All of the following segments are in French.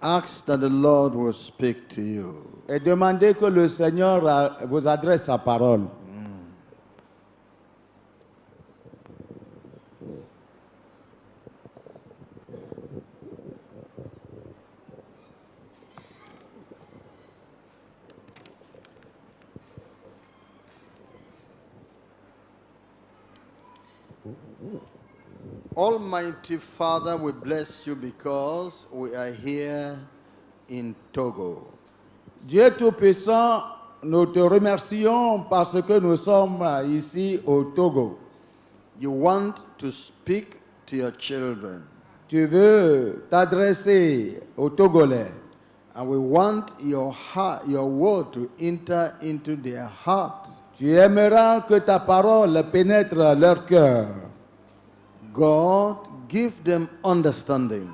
Ask that the Lord will speak to you. Et demandez que le Seigneur vous adresse sa parole. Almighty Father, we bless you because we are here in Togo. Dieu Tout-Puissant, nous te remercions parce que nous sommes ici au Togo. You want to speak to your children, Tu veux t'adresser aux Togolais. and we want your heart, your word to enter into their heart. Tu aimeras que ta parole pénètre leur cœur. God, give them understanding.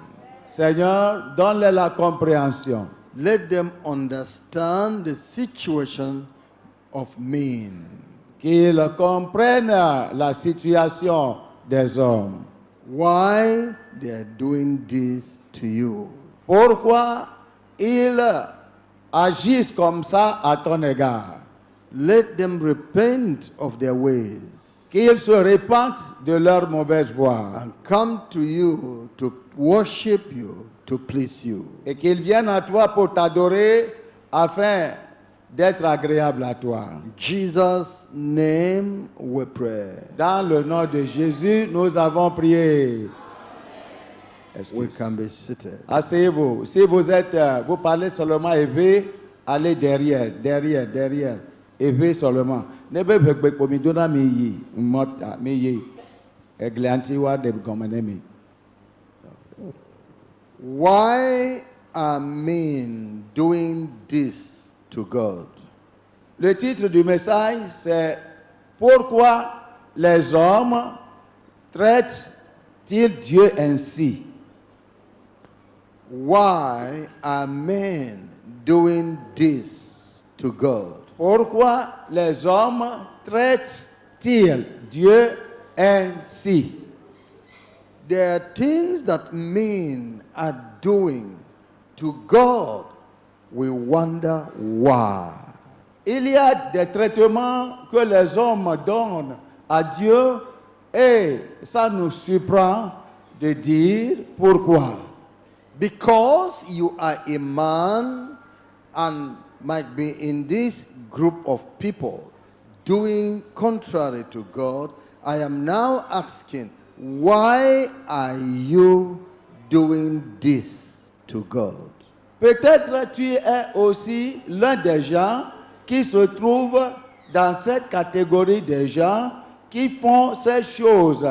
Seigneur, donne-leur la compréhension. Let them understand the situation of men. Qu'ils comprennent la situation des hommes. Why they are doing this to you. Pourquoi ils agissent comme ça à ton égard? Let them repent of their ways Qu'ils se répandent de leur mauvaise voie and come to you to worship you, to please you. et qu'ils viennent à toi pour t'adorer afin d'être agréables à toi. In Jesus' name we pray. Dans le nom de Jésus, nous avons prié. We can be seated. Asseyez-vous. Si vous parlez seulement élevé, allez derrière. Élevé seulement. Nebe bekbe pomidona meyi, mota meyi. Eglanti wa de gomenemi. Why are men doing this to God? Le titre du message, c'est Pourquoi les hommes traitent-ils Dieu ainsi? Why are men doing this to God? Pourquoi les hommes traitent-ils Dieu ainsi? There are things that men are doing to God. We wonder why. Il y a des traitements que les hommes donnent à Dieu et ça nous surprend de dire pourquoi. Because you are a man and might be in this group of people doing contrary to God, I am now asking, why are you doing this to God? Peut-être tu es aussi l'un des gens qui se trouvent dans cette catégorie de gens qui font ces choses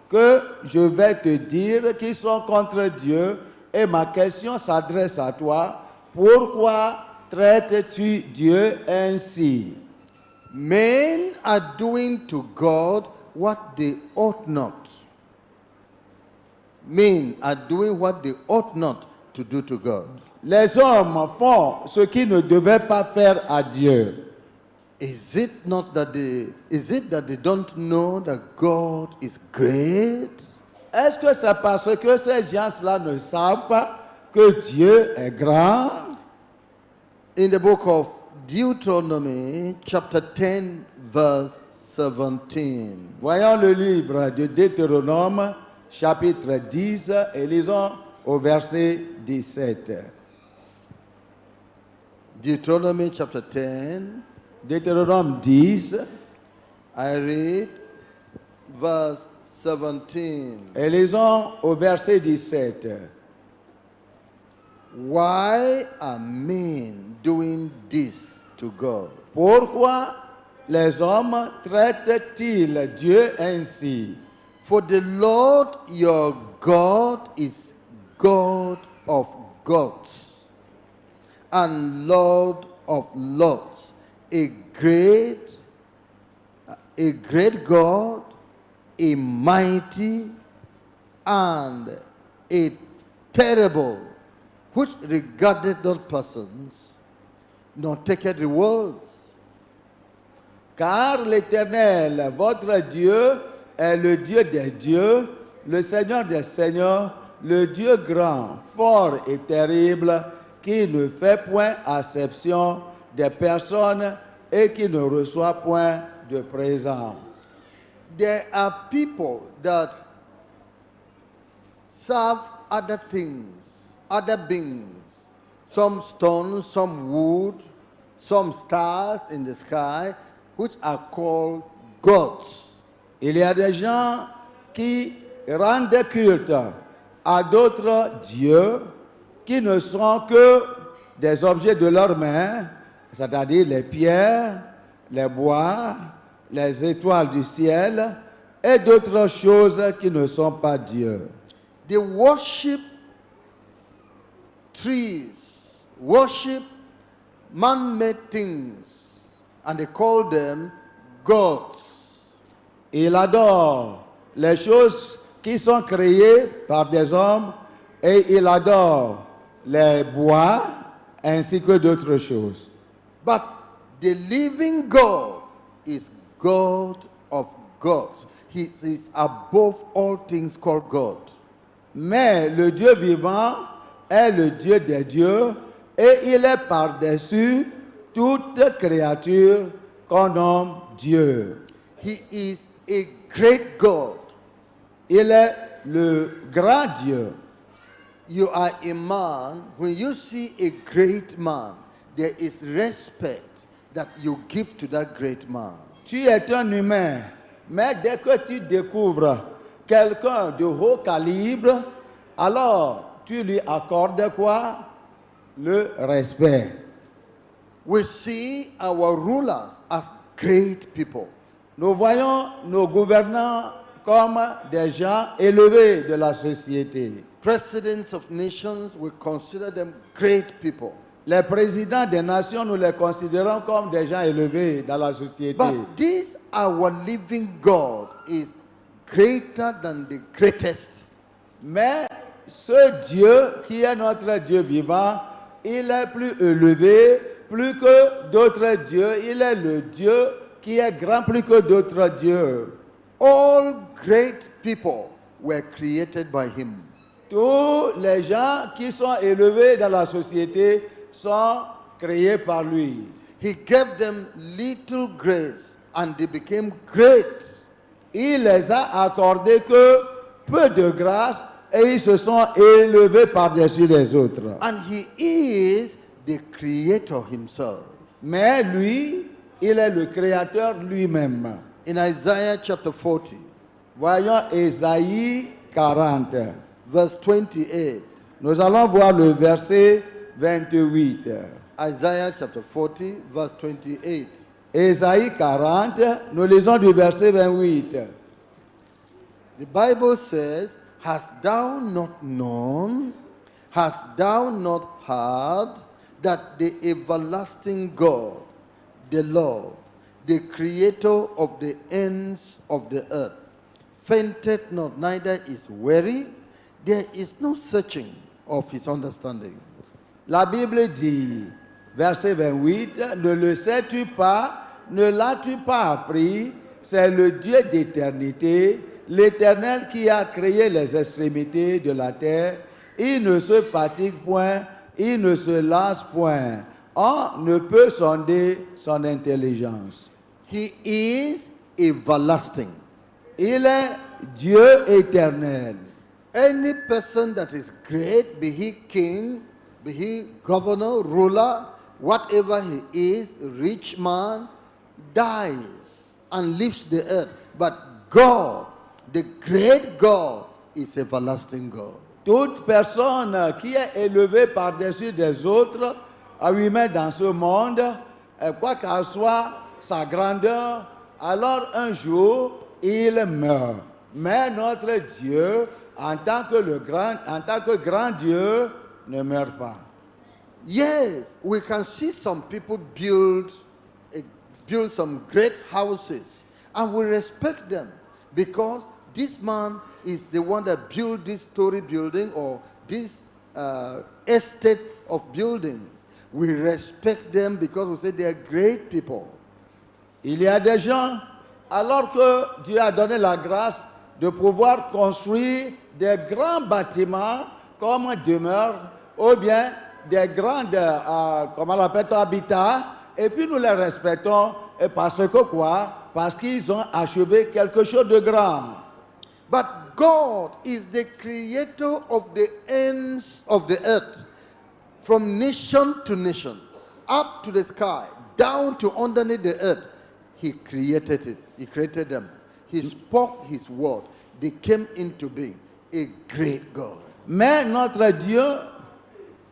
que je vais te dire, qui sont contre Dieu. Et ma question s'adresse à toi. Pourquoi traites-tu Dieu ainsi? Men are doing to God what they ought not. Men are doing what they ought not to do to God. Les hommes font ce qu'ils ne devaient pas faire à Dieu. Is it that they don't know that God is great? Est-ce que c'est parce que ces gens-là ne savent pas que Dieu est grand? In the book of Deuteronomy, chapter 10, verse 17. Voyons le livre de Deutéronome, chapitre 10, et lisons au verset 17. Deuteronomy chapter 10, Deutéronome 10, I read verse 17. et lisons au verset 17. Why are men doing this to God? Pourquoi les hommes traitent-ils Dieu ainsi? For the Lord your God is God of gods and Lord of lords, a great God, a mighty and a terrible, which regardeth not persons, nor taketh rewards. Car l'Éternel, votre Dieu, est le Dieu des dieux, le Seigneur des seigneurs, le Dieu grand, fort et terrible, qui ne fait point acception des personnes et qui ne reçoit point de présent. There are people that serve other things, other beings, some stones, some wood, some stars in the sky, which are called gods. Il y a des gens qui rendent culte à d'autres dieux qui ne sont que des objets de leurs mains, c'est-à-dire les pierres, les bois, les étoiles du ciel et d'autres choses qui ne sont pas dieux. They worship trees, worship man-made things, and they call them gods. Il adore les choses qui sont créées par des hommes et il adore les bois ainsi que d'autres choses. But the living God is God of gods. He is above all things called God. Mais le Dieu vivant est le Dieu des dieux et il est par-dessus toute créature qu'on nomme Dieu. He is a great God. Il est le grand Dieu. You are a man. When you see a great man, there is respect that you give to that great man. Tu es un humain, mais dès que tu découvres quelqu'un de haut calibre, alors tu lui accordes quoi? Le respect. We see our rulers as great people. Nous voyons nos gouvernants comme des gens élevés de la société. Presidents of nations, we consider them great people. Les présidents des nations, nous les considérons comme des gens élevés dans la société. But this our living God is greater than the greatest. Mais ce Dieu qui est notre Dieu vivant, il est plus élevé, plus que d'autres dieux. Il est le Dieu qui est grand plus que d'autres dieux. All great people were created by him. Tous les gens qui sont élevés dans la société sont créés par lui. He gave them little grace and they became great. Il les a accordé que peu de grâce et ils se sont élevés par-dessus les autres. And he is the creator himself. Mais lui, il est le créateur lui-même. In Isaiah chapter 40, Voyons Ésaïe 40. verse 28. Nous allons voir le verset 28. Isaiah chapter 40, verse 28. Ésaïe 40, nous lisons du verset 28. The Bible says, Hast thou not known, hast thou not heard, that the everlasting God, the Lord, the creator of the ends of the earth, fainteth not, neither is weary, there is no searching of his understanding. La Bible dit, verset 28, ne le sais-tu pas, ne l'as-tu pas appris, c'est le Dieu d'éternité, l'Éternel qui a créé les extrémités de la terre, il ne se fatigue point, il ne se lasse point, on ne peut sonder son intelligence. He is everlasting. Il est Dieu éternel. Any person that is great, be he king, be he governor, ruler, whatever he is, rich man, dies and leaves the earth. But God, the great God, is everlasting God. Toute personne qui est élevée par-dessus des autres, à lui-même dans ce monde, quoi qu'elle soit sa grandeur, alors un jour, il meurt. Mais notre Dieu, en tant que grand Dieu, ne meurt pas. Yes, we can see some people build some great houses, and we respect them because this man is the one that built this story building or this estate of buildings. We respect them because we say they are great people. Il y a des gens, alors que Dieu a donné la grâce de pouvoir construire des grands bâtiments comme demeure ou bien des grandes, comment on appelle, habitats, et puis nous les respectons et parce que quoi? Parce qu'ils ont achevé quelque chose de grand. But God is the creator of the ends of the earth, from nation to nation, up to the sky, down to underneath the earth. He created it. He created them. He spoke his word. They came into being. A great God. Mais notre Dieu,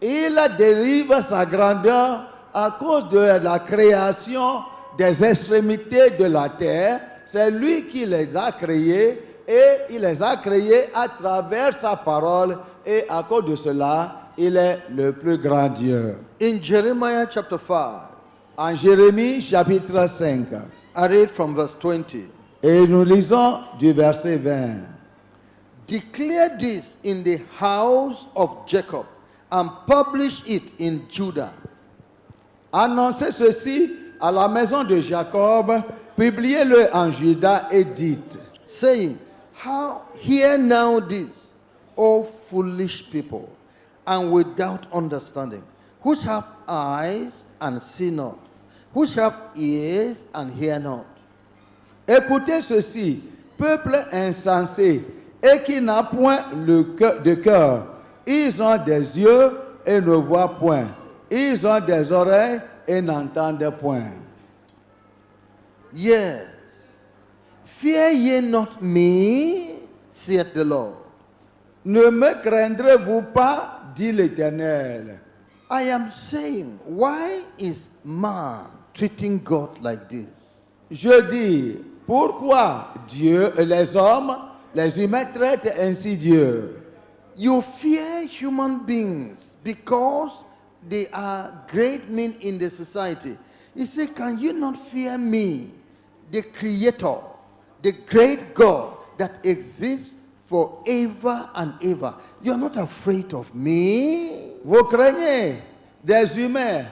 il dérive sa grandeur à cause de la création des extrémités de la terre. C'est lui qui les a créés et il les a créés à travers sa parole et à cause de cela, il est le plus grand Dieu. In Jeremiah chapter 5, En Jérémie chapitre 5, I read from verse 20. et nous lisons du verset 20. Declare this in the house of Jacob and publish it in Judah. Annoncez ceci à la maison de Jacob, publiez-le en Juda et dites, Saying, hear now this, O foolish people, and without understanding, which have eyes and see not, which have ears and hear not. écoutez ceci, peuple insensé, et qui n'a point de cœur. Ils ont des yeux et ne voient point. Ils ont des oreilles et n'entendent point. Yes, fear ye not me, saith the Lord. Ne me craindrez-vous pas, dit l'Éternel. I am saying, why is man treating God like this? Je dis, pourquoi Dieu et les humains traitent ainsi Dieu? You fear human beings because they are great men in the society. He said, can you not fear me, the Creator, the great God that exists forever and ever? You're not afraid of me? Vous craignez des humains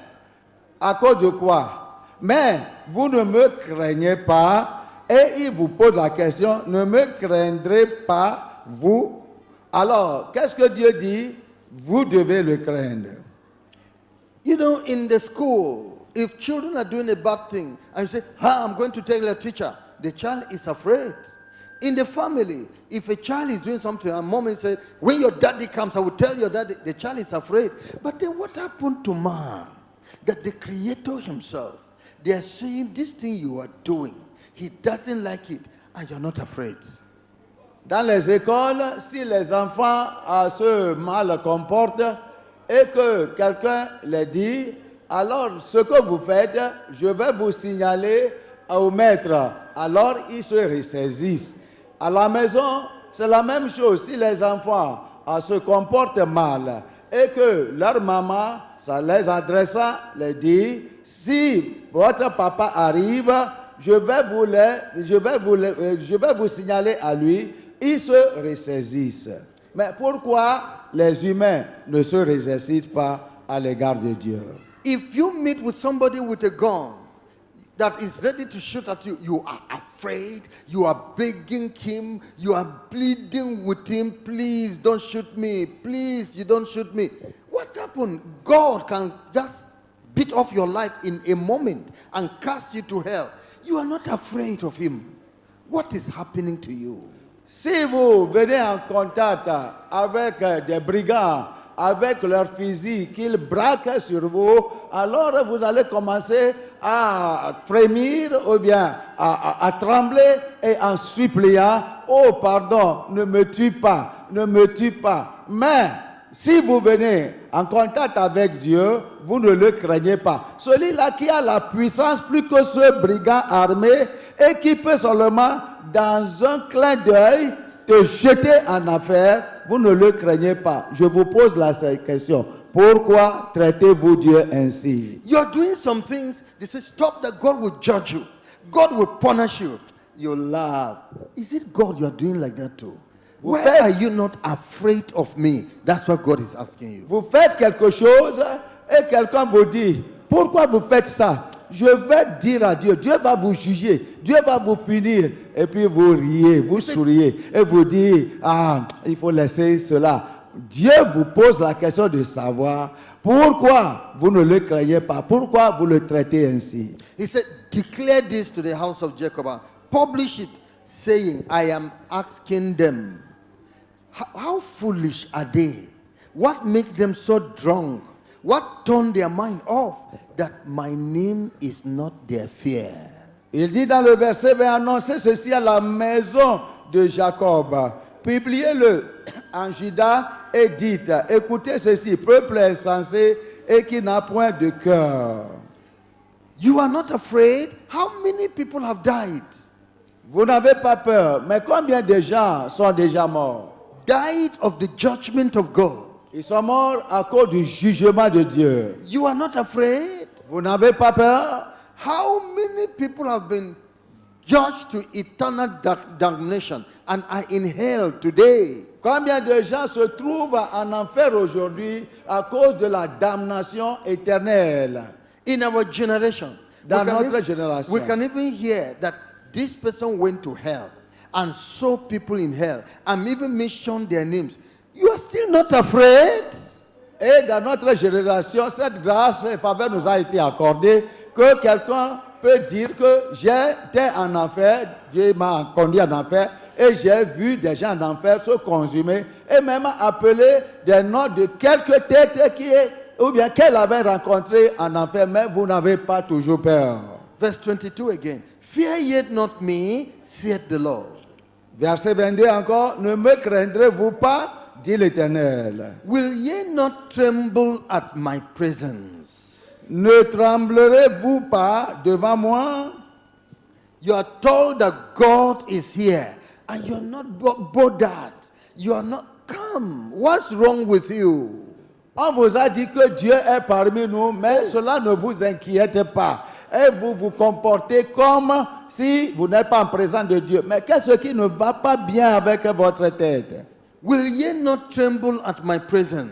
à cause de quoi? Mais vous ne me craignez pas. Et il vous pose la question, ne me craindrez pas, vous? Alors, qu'est-ce que Dieu dit? Vous devez le craindre. You know, in the school, if children are doing a bad thing, and you say, I'm going to tell the teacher, the child is afraid. In the family, if a child is doing something, and mom says, when your daddy comes, I will tell your daddy, the child is afraid. But then what happened to man? That the Creator himself, they are saying, this thing you are doing, he doesn't like it, and you're not afraid. Dans les écoles, si les enfants se mal comportent et que quelqu'un les dit, alors ce que vous faites, je vais vous signaler au maître. Alors ils se ressaisissent. À la maison, c'est la même chose. Si les enfants se comportent mal et que leur maman, ça les adressa, les dit, si votre papa arrive, je vais vous signaler à lui, ils se ressaisissent. Mais pourquoi les humains ne se ressaisissent pas à l'égard de Dieu? If you meet with somebody with a gun that is ready to shoot at you, you are afraid, you are begging him, you are pleading with him, please don't shoot me, please you don't shoot me. What happened? God can just beat off your life in a moment and cast you to hell. You are not afraid of him. What is happening to you? Si vous venez en contact avec des brigands, avec leurs fusils qu'ils braquent sur vous, alors vous allez commencer à frémir ou bien à trembler et en suppliant, oh pardon, ne me tue pas, ne me tue pas. Mais si vous venez en contact avec Dieu, vous ne le craignez pas. Celui-là qui a la puissance plus que ce brigand armé et qui peut seulement, dans un clin d'œil, te jeter en affaire, vous ne le craignez pas. Je vous pose la question. Pourquoi traitez-vous Dieu ainsi? You are doing some things, they say, stop that God will judge you. God will punish you. You laugh. Is it God you are doing like that too? Why are you not afraid of me? That's what God is asking you. Vous faites quelque chose et quelqu'un vous dit, pourquoi vous faites ça? je vais dire à Dieu, Dieu va vous juger, Dieu va vous punir. Et puis vous riez, vous souriez et vous dites, ah, il faut laisser cela. Dieu vous pose la question de savoir pourquoi vous ne le craignez pas, pourquoi vous le traitez ainsi. He said, declare this to the house of Jacob and publish it, saying, I am asking them, how foolish are they? What makes them so drunk? What turned their mind off? That my name is not their fear. Il dit dans le verset 20, annoncez ceci à la maison de Jacob. Publiez-le en Juda et dites, écoutez ceci, peuple insensé et qui n'a point de cœur. You are not afraid? How many people have died? Vous n'avez pas peur, mais combien de gens sont déjà morts? Died of the judgment of God. Ils sont morts à cause du jugement de Dieu. You are not afraid? Vous n'avez pas peur? How many people have been judged to eternal damnation and are in hell today? Combien de gens se trouvent en enfer aujourd'hui à cause de la damnation éternelle? In our generation, Dans we can notre even- génération. we can even hear that this person went to hell and saw people in hell and even mentioned their names. You are still not afraid? Et dans notre génération, cette grâce et faveur nous a été accordée que quelqu'un peut dire que j'étais en enfer, Dieu m'a conduit en enfer et j'ai vu des gens en enfer se consumer et même appeler des noms de quelques têtes ou bien qu'elle avait rencontrées en enfer, mais vous n'avez pas toujours peur. Verse 22 again. Fear ye not me, saith the Lord. Verset 22 encore, ne me craindrez-vous pas, dit l'Éternel. Will ye not tremble at my presence? Ne tremblerez-vous pas devant moi? You are told that God is here and you are not bothered. You are not calm. What's wrong with you? On vous a dit que Dieu est parmi nous, mais cela ne vous inquiète pas. Et vous vous comportez comme si vous n'êtes pas en présence de Dieu. Mais qu'est-ce qui ne va pas bien avec votre tête? Will ye not tremble at my presence?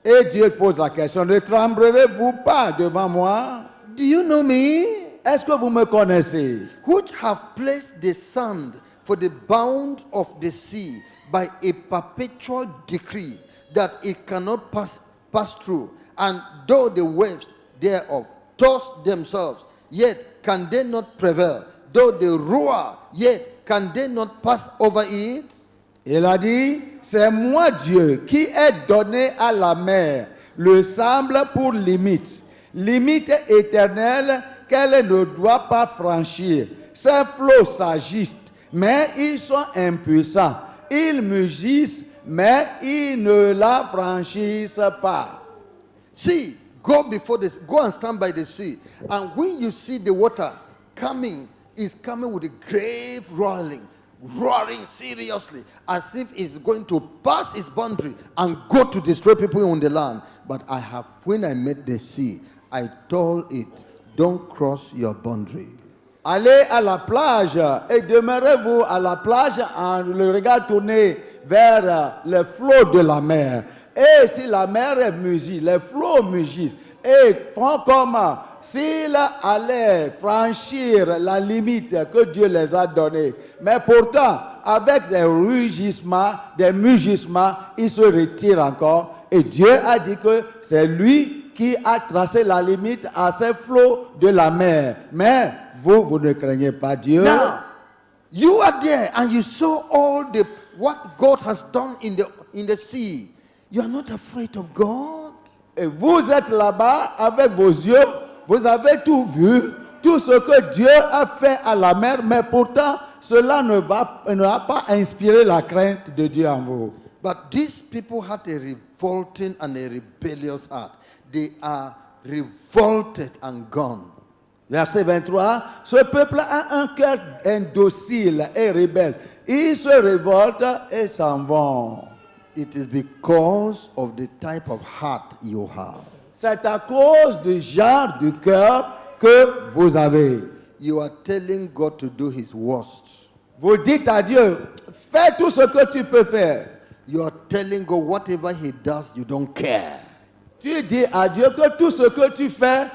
Et Dieu pose la question, ne tremblerez-vous pas devant moi? Do you know me? Est-ce que vous me connaissez? Which have placed the sand for the bound of the sea by a perpetual decree that it cannot pass through, and though the waves thereof toss themselves, yet can they not prevail, though they roar, yet can they not pass over it? Il a dit, c'est moi Dieu qui ai donné à la mer le sable pour limite éternelle qu'elle ne doit pas franchir. Ces flots s'agissent, mais ils sont impuissants. Ils mugissent, mais ils ne la franchissent pas. See, go and stand by the sea, and when you see the water coming, it's coming with a grave roaring seriously, as if it's going to pass its boundary and go to destroy people on the land. But when I met the sea, I told it, don't cross your boundary. Allez à la plage et demeurez-vous à la plage en le regard tourné vers les flots de la mer. Et si la mer mugit, les flots mugissent et font comme s'ils allaient franchir la limite que Dieu les a donnée. Mais pourtant, avec des rugissements, des mugissements, ils se retirent encore. Et Dieu a dit que c'est lui qui a tracé la limite à ces flots de la mer. Mais vous ne craignez pas Dieu. Now, you are there and you saw what God has done in the sea. You are not afraid of God? Et vous êtes là-bas avec vos yeux, vous avez tout vu, tout ce que Dieu a fait à la mer, mais pourtant, cela ne va pas inspirer la crainte de Dieu en vous. But these people had a revolting and a rebellious heart. They are revolted and gone. Verset 23, ce peuple a un cœur indocile et rebelle. Ils se révoltent et s'en vont. It is because of the type of heart you have. C'est à cause du genre de cœur que vous avez. You are telling God to do his worst. Vous dites à Dieu, fais tout ce que tu peux faire. You are telling God whatever he does, you don't care. Tu dis à Dieu que tout ce que tu fais,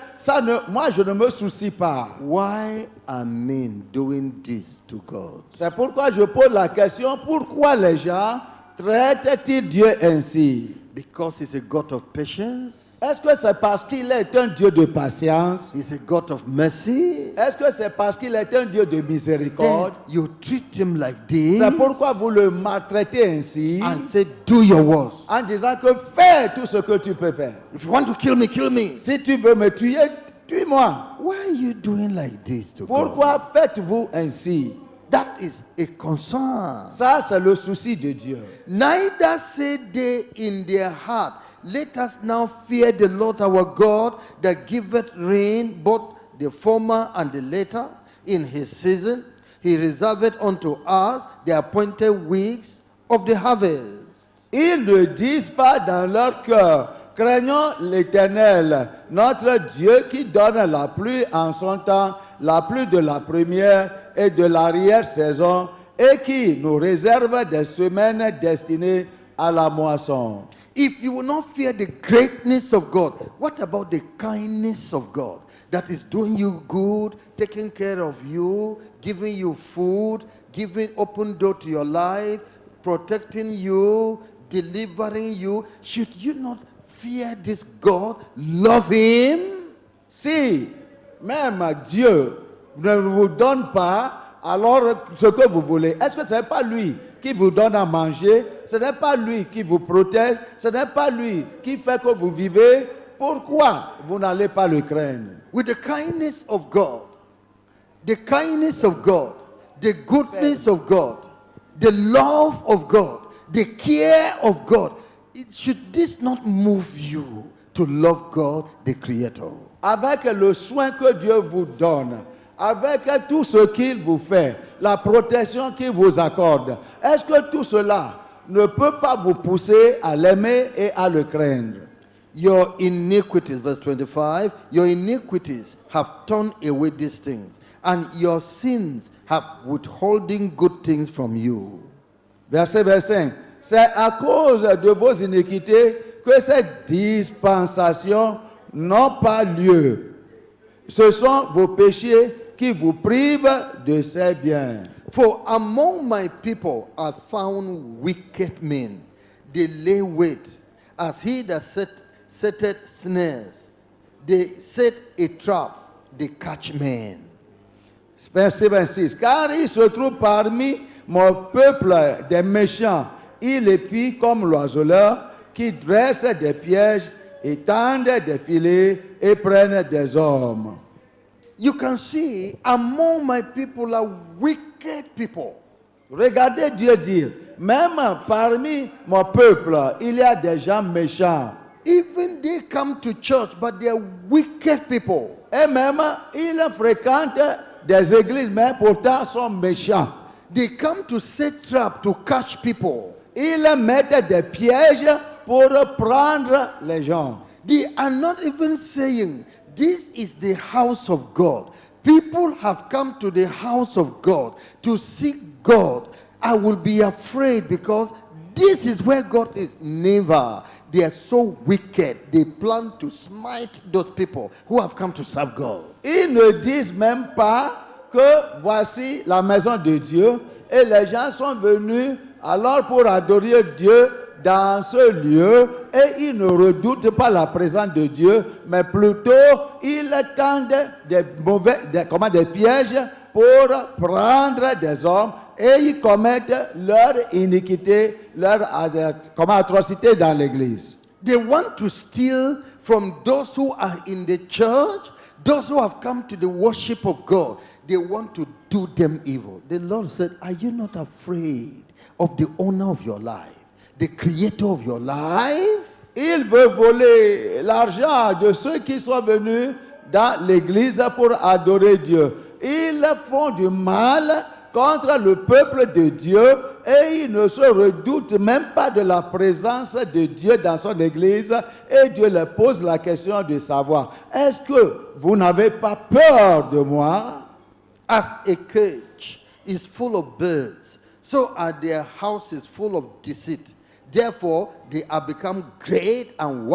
moi je ne me soucie pas. Why are men doing this to God? C'est pourquoi je pose la question, pourquoi les gens traitent-ils Dieu ainsi? Because he's a God of patience. Est-ce que c'est parce qu'il est un Dieu de patience? He's a God of mercy. Est-ce que c'est parce qu'il est un Dieu de Then miséricorde? you treat him like this C'est pourquoi vous le maltraitez ainsi and say, do your worst. en disant que fais tout ce que tu peux faire. If you want to kill me, kill me. Si tu veux me tuer, tue-moi. Why are you doing like this to God? Pourquoi faites-vous ainsi? That is a concern. Ça, c'est le souci de Dieu. Neither say they in their heart, let us now fear the Lord our God that giveth rain, both the former and the latter, in his season. He reserveth unto us the appointed weeks of the harvest. Ils ne disent pas dans leur cœur, craignons l'Éternel, notre Dieu qui donne la pluie en son temps, la pluie de la première et de l'arrière-saison, et qui nous réserve des semaines destinées à la moisson. If you will not fear the greatness of God, what about the kindness of God that is doing you good, taking care of you, giving you food, giving open door to your life, protecting you, delivering you? Should you not fear this God, love him? Si même Dieu ne vous donne pas alors ce que vous voulez, est-ce que ce n'est pas lui qui vous donne à manger? Ce n'est pas lui qui vous protège? Ce n'est pas lui qui fait que vous vivez? Pourquoi vous n'allez pas le craindre? With the kindness of God, the kindness of God, the goodness of God, the love of God, the care of God, should this not move you to love God, the Creator? Avec le soin que Dieu vous donne, avec tout ce qu'il vous fait, la protection qu'il vous accorde, est-ce que tout cela ne peut pas vous pousser à l'aimer et à le craindre? Your iniquities, verse 25, your iniquities have turned away these things, and your sins have withholding good things from you. Verset 25. C'est à cause de vos iniquités que ces dispensations n'ont pas lieu. Ce sont vos péchés qui vous privent de ces biens. For among my people are found wicked men. They lay wait, as he that setteth snares. They set a trap, they catch men. Verset 26. Car il se trouve parmi mon peuple des méchants. Il épie comme l'oiseleur qui dresse des pièges, étendent des filets et prennent des hommes. You can see among my people are wicked people. Regardez Dieu dire, même parmi mon peuple, il y a des gens méchants. Even they come to church, but they are wicked people. Et même, ils fréquentent des églises, mais pourtant sont méchants. They come to set trap to catch people. Ils mettent des pièges pour prendre les gens. They are not even saying, this is the house of God. People have come to the house of God to seek God. I will be afraid because this is where God is. Never. They are so wicked. They plan to smite those people who have come to serve God. Ils ne disent même pas que voici la maison de Dieu et les gens sont venus alors pour adorer Dieu dans ce lieu et ils ne redoutent pas la présence de Dieu, mais plutôt ils tendent des pièges pour prendre des hommes et ils commettent leur iniquité, leur atrocité dans l'église. They want to steal from those who are in the church, those who have come to the worship of God. They want to do them evil. The Lord said, are you not afraid of the owner of your life, the creator of your life? Il veut voler l'argent de ceux qui sont venus dans l'église pour adorer Dieu. Ils font du mal contre le peuple de Dieu et ils ne se redoutent même pas de la présence de Dieu dans son église et Dieu leur pose la question de savoir, est-ce que vous n'avez pas peur de moi? As a cage is full of birds, so are their houses full of deceit. Therefore, they are become great and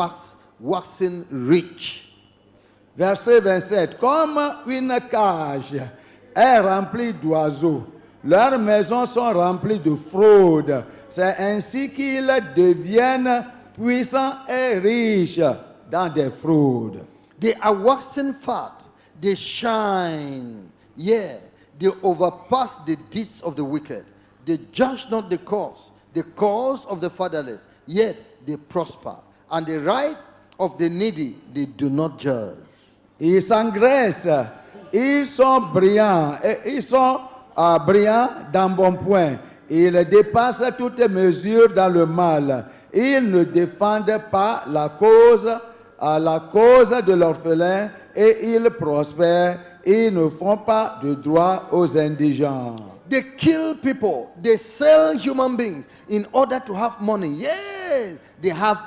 waxing rich. Verset 27. Comme une cage est remplie d'oiseaux, leurs maisons sont remplies de fraude. C'est ainsi qu'ils deviennent puissants et riches dans des fraudes. They are waxing fat, they shine, yeah, they overpass the deeds of the wicked. They judge not the cause of the fatherless, yet they prosper. And the right of the needy they do not judge. Ils s'engraissent, ils sont brillants, et ils sont brillants d'embonpoint. Ils dépassent toutes mesures dans le mal. Ils ne défendent pas la cause de l'orphelin et ils prospèrent. Ils ne font pas de droit aux indigents. They kill people, they sell human beings in order to have money. Yes, they have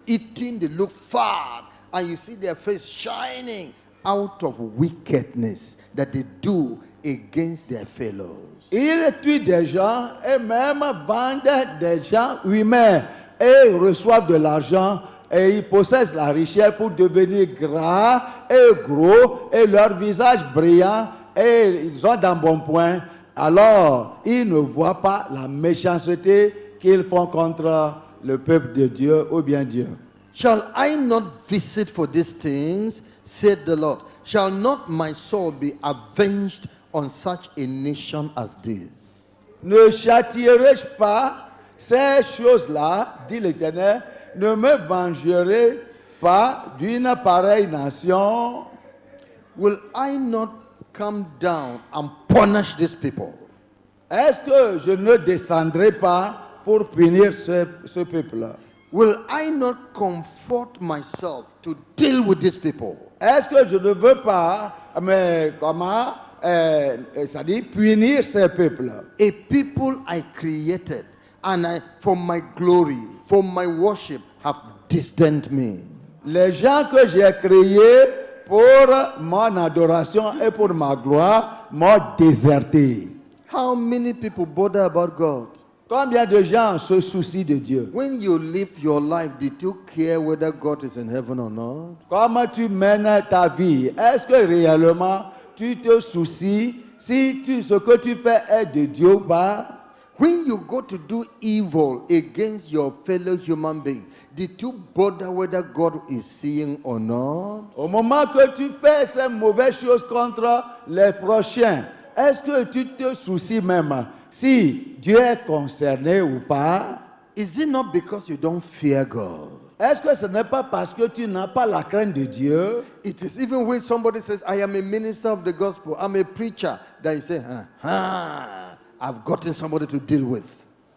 eaten, they look fat, and you see their face shining out of wickedness that they do against their fellows. Ils tuent des gens et même vendent des gens humains et reçoivent de l'argent et ils possèdent la richesse pour devenir gras et gros et leur visage brillant et ils ont d'embonpoint. Alors, ils ne voient pas la méchanceté qu'ils font contre le peuple de Dieu ou bien Dieu. Shall I not visit for these things, said the Lord? Shall not my soul be avenged on such a nation as this? Ne châtierai-je pas ces choses-là, dit l'Éternel, ne me vengerai pas d'une pareille nation? Will I not come down and punish these people? Est-ce que je ne descendrai pas pour punir ce peuple-là? Will I not comfort myself to deal with these people? Est-ce que je ne veux pas, c'est-à-dire punir ces peuples-là? A people I created and for my glory, for my worship, have disdained me. Les gens que j'ai créés pour mon adoration et pour ma gloire m'ont déserté. How many people bother about God? Combien de gens se soucient de Dieu? When you live your life, did you care whether God is in heaven or not? Comment tu mènes ta vie? Est-ce que réellement tu te soucies si ce que tu fais est de Dieu ou pas? When you go to do evil against your fellow human being, did you bother whether God is seeing or not? Au moment que tu fais ces mauvaises choses contre les prochains, est-ce que tu te soucies même si Dieu est concerné ou pas? Is it not because you don't fear God? Est-ce que ce n'est pas parce que tu n'as pas la crainte de Dieu? It is even when somebody says, I am a minister of the gospel, I'm a preacher, that you say, I've gotten somebody to deal with.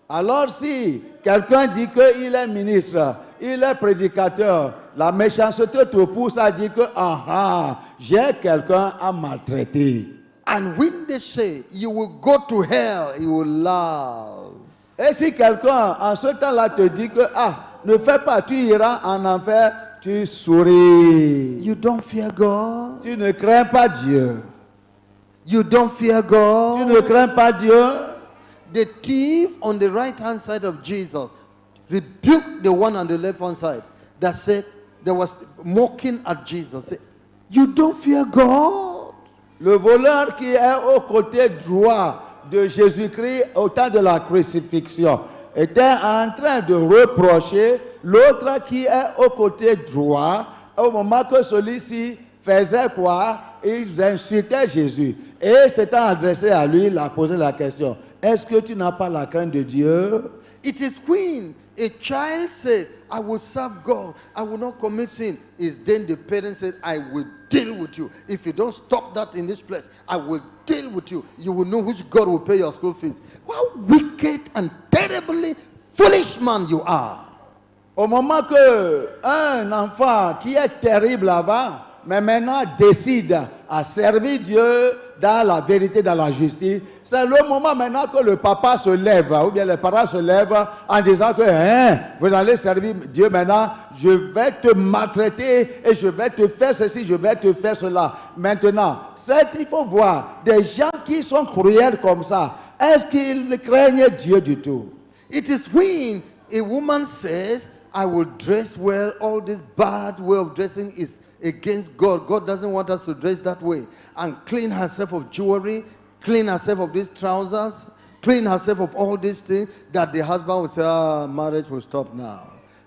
Alors si quelqu'un dit qu'il est ministre, il est prédicateur, la méchanceté te pousse à dire que j'ai quelqu'un à maltraiter. And when they say, you will go to hell, you will laugh. Et si quelqu'un en ce temps-là te dit que ne fais pas, tu iras en enfer, tu souris. You don't fear God? Tu ne crains pas Dieu. You don't fear God? Tu ne crains pas Dieu. The thief on the right-hand side of Jesus rebuked the one on the left-hand side that said, there was mocking at Jesus. Said, you don't fear God? Le voleur qui est au côté droit de Jésus-Christ au temps de la crucifixion était en train de reprocher l'autre qui est au côté droit au moment que celui-ci faisait quoi? Il insultait Jésus. Et s'étant adressé à lui, il a posé la question. Est-ce que tu n'as pas la crainte de Dieu? It is when a child says, I will serve God, I will not commit sin, is then the parent said, I will deal with you. If you don't stop that in this place, I will deal with you. You will know which God will pay your school fees. How wicked and terribly foolish man you are. Au moment que un enfant qui est terrible avant, mais maintenant décide à servir Dieu dans la vérité, dans la justice, c'est le moment maintenant que le papa se lève, ou bien les parents se lèvent en disant que vous allez servir Dieu maintenant, je vais te maltraiter et je vais te faire ceci, je vais te faire cela. Maintenant, il faut voir, des gens qui sont cruels comme ça, est-ce qu'ils craignent Dieu du tout? It is when a woman says, I will dress well. All this bad way of dressing is against God. God doesn't want us to dress that way. And clean herself of jewelry, clean herself of these trousers, clean herself of all these things, that the husband will say, marriage will stop now.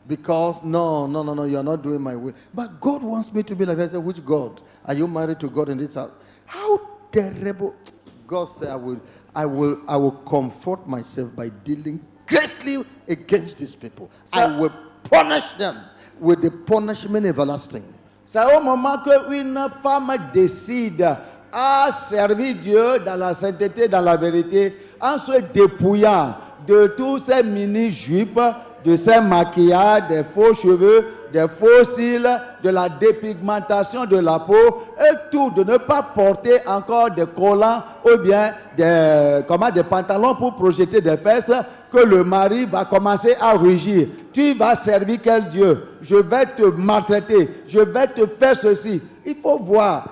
Because, no, you're not doing my will. But God wants me to be like that. I say, which God? Are you married to God in this house? How terrible. God said, I will comfort myself by dealing greatly against these people. I will punish them with the punishment everlasting. C'est au moment qu'une femme décide à servir Dieu dans la sainteté, dans la vérité, en se dépouillant de tous ces mini-jupes, de ces maquillages, des faux cheveux, des faux cils, de la dépigmentation de la peau et tout, de ne pas porter encore des collants ou bien des pantalons pour projeter des fesses, que le mari va commencer à rugir. Tu vas servir quel Dieu? Je vais te maltraiter, je vais te faire ceci. Il faut voir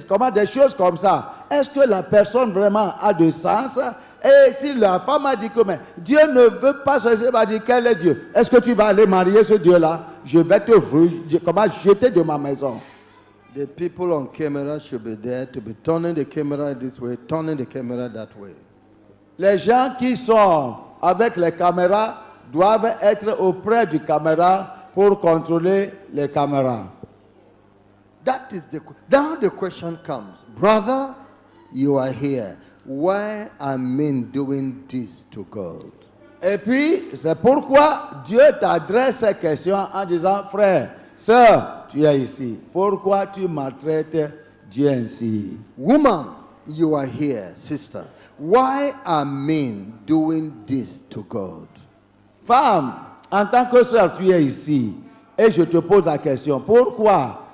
comment des choses comme ça. Est-ce que la personne vraiment a de sens? Et si la femme a dit que mais Dieu ne veut pas ceci, elle va dire quel est Dieu? Est-ce que tu vas aller marier ce Dieu-là? Je vais te jeter de ma maison. The people on camera should be there to be turning the camera this way, turning the camera that way. Les gens qui sont avec les caméras doivent être auprès du caméra pour contrôler les caméras. Now the question comes, brother, you are here. Why are men doing this to God? Et puis, c'est pourquoi Dieu t'adresse ces questions en disant, frère, sœur, tu es ici. Pourquoi tu maltraites Dieu ainsi? Woman, you are here, sister. Why are men doing this to God? Femme, en tant que sœur, tu es ici. Et je te pose la question, pourquoi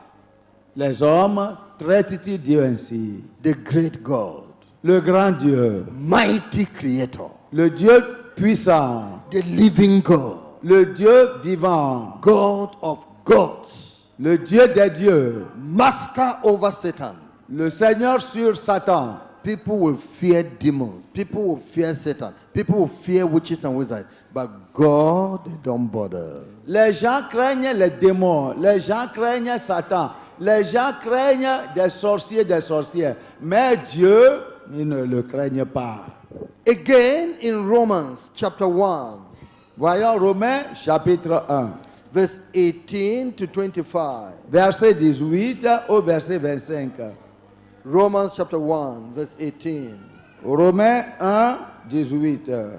les hommes traitent-ils Dieu ainsi? The great God. Le grand Dieu. Mighty Creator. Le Dieu puissant. The living God. Le Dieu vivant. God of gods. Le Dieu des dieux. Master over Satan. Le Seigneur sur Satan. People will fear demons. People will fear Satan. People will fear witches and wizards. But God, they don't bother. Les gens craignent les démons. Les gens craignent Satan. Les gens craignent des sorciers, des sorcières. Mais Dieu, ils ne le craignent pas. Again in Romans chapter 1. Voyons Romains chapitre 1. Verse 18 to 25. Verset 18 au verset 25. Romans chapter 1, verse 18. Romains 1, 18.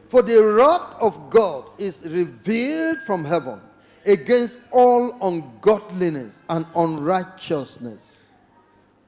For the wrath of God is revealed from heaven against all ungodliness and unrighteousness.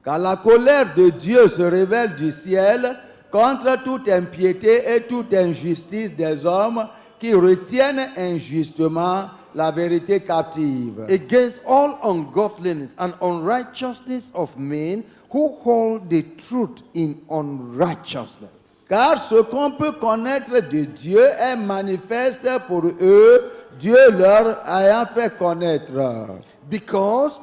Car la colère de Dieu se révèle du ciel contre toute impiété et toute injustice des hommes qui retiennent injustement la vérité captive. Against all ungodliness and unrighteousness of men who hold the truth in unrighteousness. Car ce qu'on peut connaître de Dieu est manifeste pour eux, Dieu leur ayant fait connaître. Because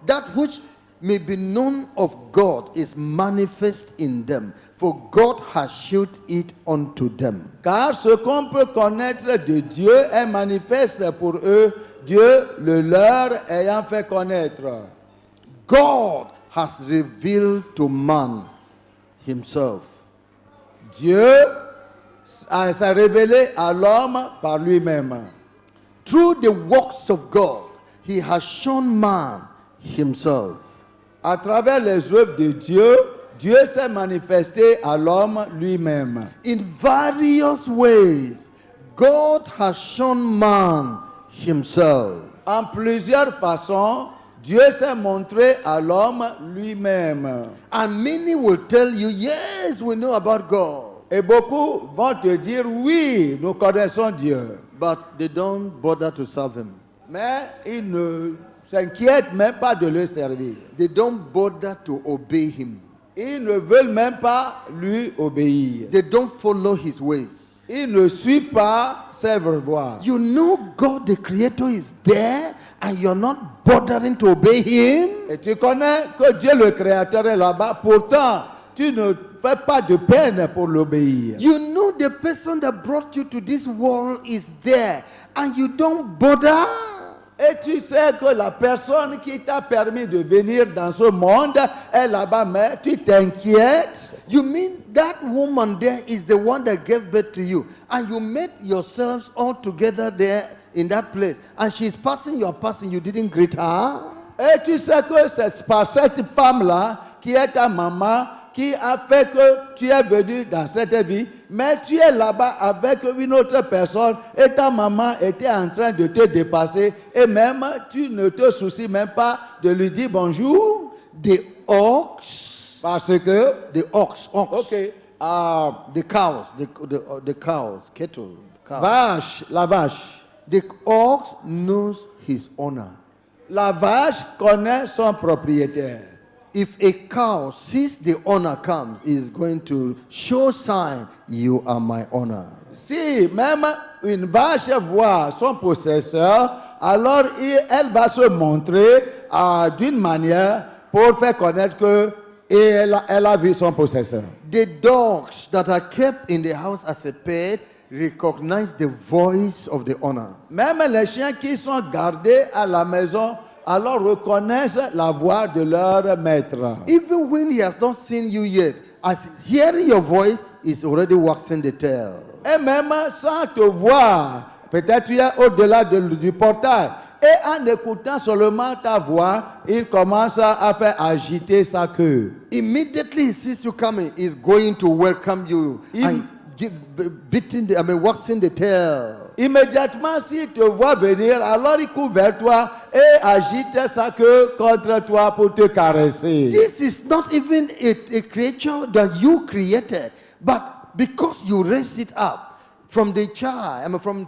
that which may be known of God is manifest in them, for God has shewed it unto them. Car ce qu'on peut connaître de Dieu est manifeste pour eux, Dieu le leur ayant fait connaître. God has revealed to man himself. Dieu s'est révélé à l'homme par lui-même. Through the works of God, he has shown man himself. À travers les œuvres de Dieu, Dieu s'est manifesté à l'homme lui-même. In various ways, God has shown man himself. En plusieurs façons, Dieu s'est montré à l'homme lui-même. And many will tell you, yes, we know about God. Et beaucoup vont te dire, oui, nous connaissons Dieu. But they don't bother to serve him. Mais ils ne s'inquiètent même pas de le servir. They don't bother to obey him. Ils ne veulent même pas lui obéir. They don't follow his ways. Ils ne suivent pas ses voies. You know God the Creator is there and you're not bothering to obey him. Et tu connais que Dieu le Créateur est là-bas. Pourtant, tu ne fais pas de peine pour l'obéir. You know the person that brought you to this world is there and you don't bother. Et tu sais que la personne qui t'a permis de venir dans ce monde est là-bas, mais tu t'inquiètes. You mean that woman there is the one that gave birth to you and you met yourselves all together there in that place and she's passing, you're passing, you didn't greet her? Et tu sais que c'est par cette femme-là qui est ta maman qui a fait que tu es venu dans cette vie, mais tu es là-bas avec une autre personne et ta maman était en train de te dépasser et même tu ne te soucies même pas de lui dire bonjour. The ox, Parce que, the ox, ok, the cows, the cows, cattle, cows. vache, la vache. The ox knows his owner. La vache connaît son propriétaire. If a cow sees the owner comes, is going to show sign, you are my owner. Si même une vache voit son possesseur, alors elle va se montrer d'une manière pour faire connaître que elle a vu son possesseur. The dogs that are kept in the house as a pet recognize the voice of the owner. Même les chiens qui sont gardés à la maison, alors reconnaissent la voix de leur maître. Even when he has not seen you yet, as hearing your voice, is already waxing the tail. Et même sans te voir, peut-être tu es au-delà du portail. Et en écoutant seulement ta voix, il commence à faire agiter sa queue. Immediately he sees you coming, he's going to welcome you and waxing the tail. Immédiatement, s'il te voit venir, alors il court vers toi et agite sa queue contre toi pour te caresser. This is not even a creature that you created, but because you raised it up from the child, from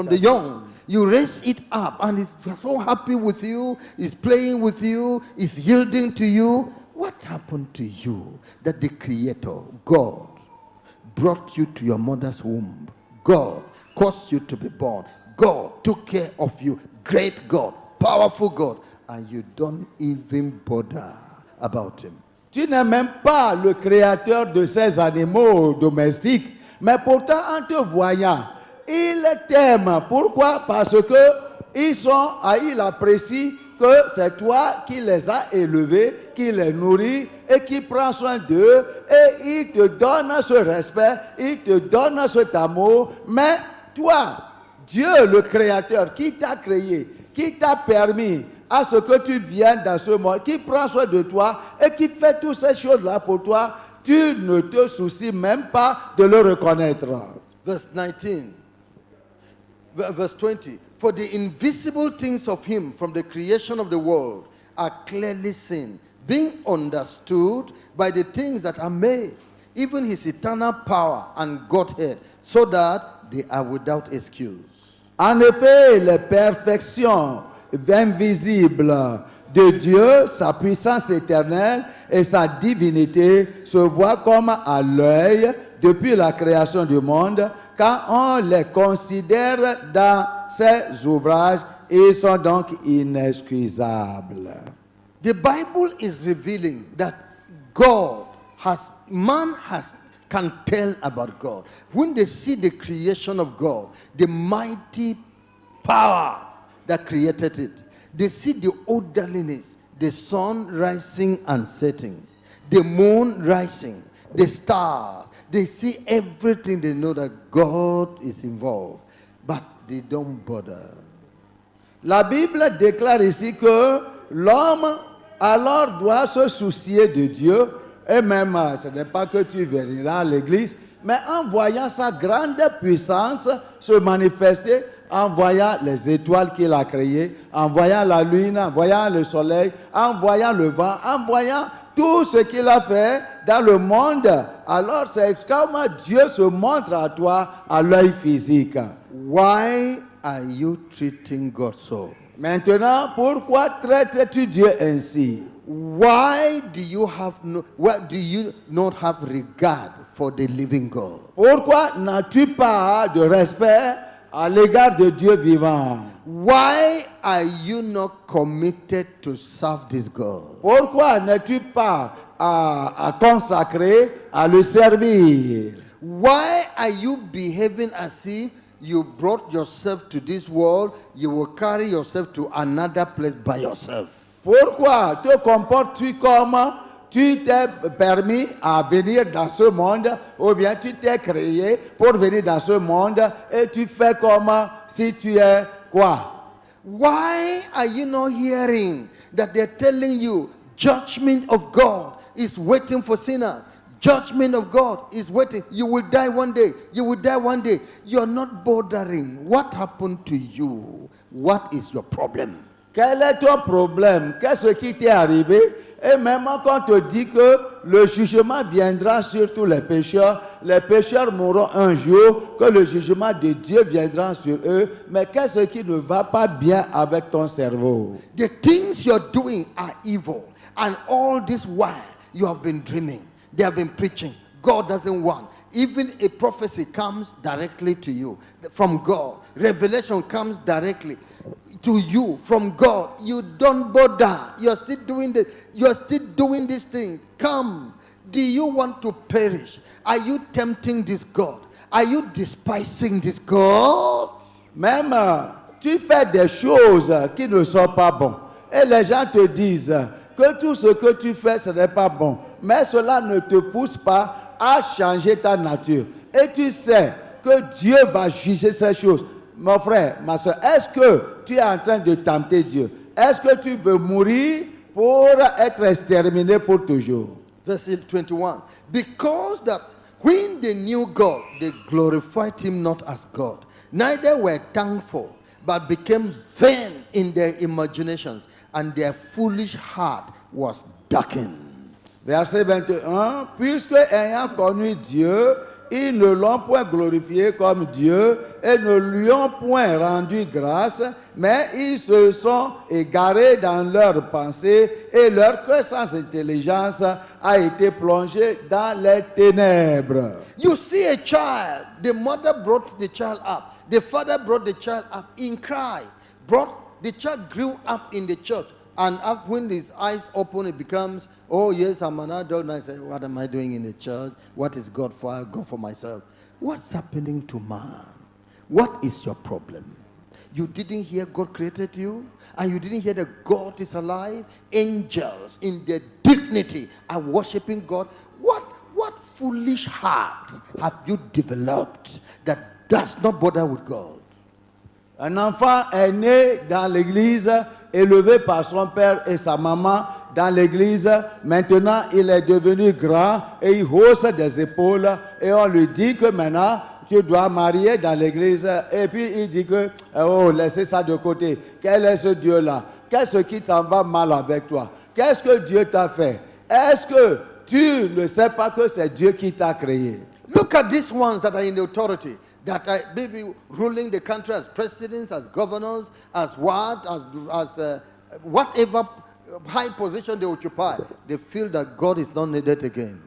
the young, you raise it up, and it's so happy with you. It's playing with you. It's yielding to you. What happened to you that the Creator, God, brought you to your mother's womb? God caused you to be born. God took care of you. Great God, powerful God, and you don't even bother about Him. Tu n'es même pas le créateur de ces animaux domestiques, mais pourtant en te voyant, il t'aime. Pourquoi? Parce que il apprécie que c'est toi qui les as élevés, qui les nourris et qui prend soin d'eux, et il te donne ce respect, il te donne cet amour. Mais toi, Dieu le Créateur qui t'a créé, qui t'a permis à ce que tu viennes dans ce monde, qui prend soin de toi et qui fait toutes ces choses-là pour toi, tu ne te soucies même pas de le reconnaître. Verse 19, verse 20. For the invisible things of Him from the creation of the world are clearly seen, being understood by the things that are made, even His eternal power and Godhead, so that they are without excuse. En effet, les perfections invisibles de Dieu, sa puissance éternelle et sa divinité se voient comme à l'œil depuis la création du monde, quand on les considère dans ses ouvrages, ils sont donc inexcusables. The Bible is revealing that man can tell about God. When they see the creation of God, the mighty power that created it, they see the orderliness, the sun rising and setting, the moon rising, the stars. They see everything, they know that God is involved, but they don't bother. La Bible déclare ici que l'homme alors doit se soucier de Dieu, et même ce n'est pas que tu verras à l'église, mais en voyant sa grande puissance se manifester, en voyant les étoiles qu'il a créées, en voyant la lune, en voyant le soleil, en voyant le vent, en voyant tout ce qu'il a fait dans le monde, alors c'est comme Dieu se montre à toi à l'œil physique. Why are you treating God so? Maintenant, pourquoi traites-tu Dieu ainsi? Why do you not have regard for the living God? Pourquoi n'as-tu pas de respect à l'égard de Dieu vivant. Why are you not committed to serve this God? Pourquoi n'es-tu pas à consacrer à le servir? Why are you behaving as if you brought yourself to this world, you will carry yourself to another place by yourself? Pourquoi te comportes-tu comme tu t'es permis à venir dans ce monde, ou bien tu t'es créé pour venir dans ce monde et tu fais comme si tu es quoi? Why are you not hearing that they're telling you judgment of God is waiting for sinners? Judgment of God is waiting. You will die one day. You will die one day. You're not bothering. What happened to you? What is your problem? Quel est ton problème? Qu'est-ce qui t'est arrivé? Et même quand on te dit que le jugement viendra sur tous les pécheurs mourront un jour, que le jugement de Dieu viendra sur eux, mais qu'est-ce qui ne va pas bien avec ton cerveau? The things you're doing are evil. And all this while, you have been dreaming. They have been preaching. God doesn't want. Even a prophecy comes directly to you from God. Revelation comes directly to you from God. You don't bother. You're still doing this thing. Come. Do you want to perish? Are you tempting this God? Are you despising this God? Même tu fais des choses qui ne sont pas bonnes. Et les gens te disent que tout ce que tu fais, ce n'est pas bon. Mais cela ne te pousse pas à changer ta nature. Et tu sais que Dieu va juger ces choses. Mon frère, ma soeur, est-ce que tu es en train de tenter Dieu? Est-ce que tu veux mourir pour être exterminé pour toujours? Verse 21. Because that when they knew God, they glorified him not as God, neither were thankful, but became vain in their imaginations, and their foolish heart was darkened. Verset 21, puisque ayant connu Dieu, ils ne l'ont point glorifié comme Dieu et ne lui ont point rendu grâce, mais ils se sont égarés dans leurs pensées et leur cœur sans intelligence a été plongé dans les ténèbres. You see a child, the mother brought the child up, the father brought the child up in Christ, the child grew up in the church. And when his eyes open, it becomes, oh yes, I'm an adult. And I say, what am I doing in the church? What is God for? I go for myself. What's happening to man? What is your problem? You didn't hear God created you? And you didn't hear that God is alive? Angels in their dignity are worshiping God. What foolish heart have you developed that does not bother with God? Un enfant est né dans l'église, élevé par son père et sa maman dans l'église. Maintenant, il est devenu grand et il hausse des épaules. Et on lui dit que maintenant, tu dois marier dans l'église. Et puis, il dit que, oh, laissez ça de côté. Quel est ce Dieu-là? Qu'est-ce qui t'en va mal avec toi? Qu'est-ce que Dieu t'a fait? Est-ce que tu ne sais pas que c'est Dieu qui t'a créé? Look at these ones that are in authority, that are maybe ruling the country as presidents, as governors, as whatever high position they occupy. They feel that God is not needed again.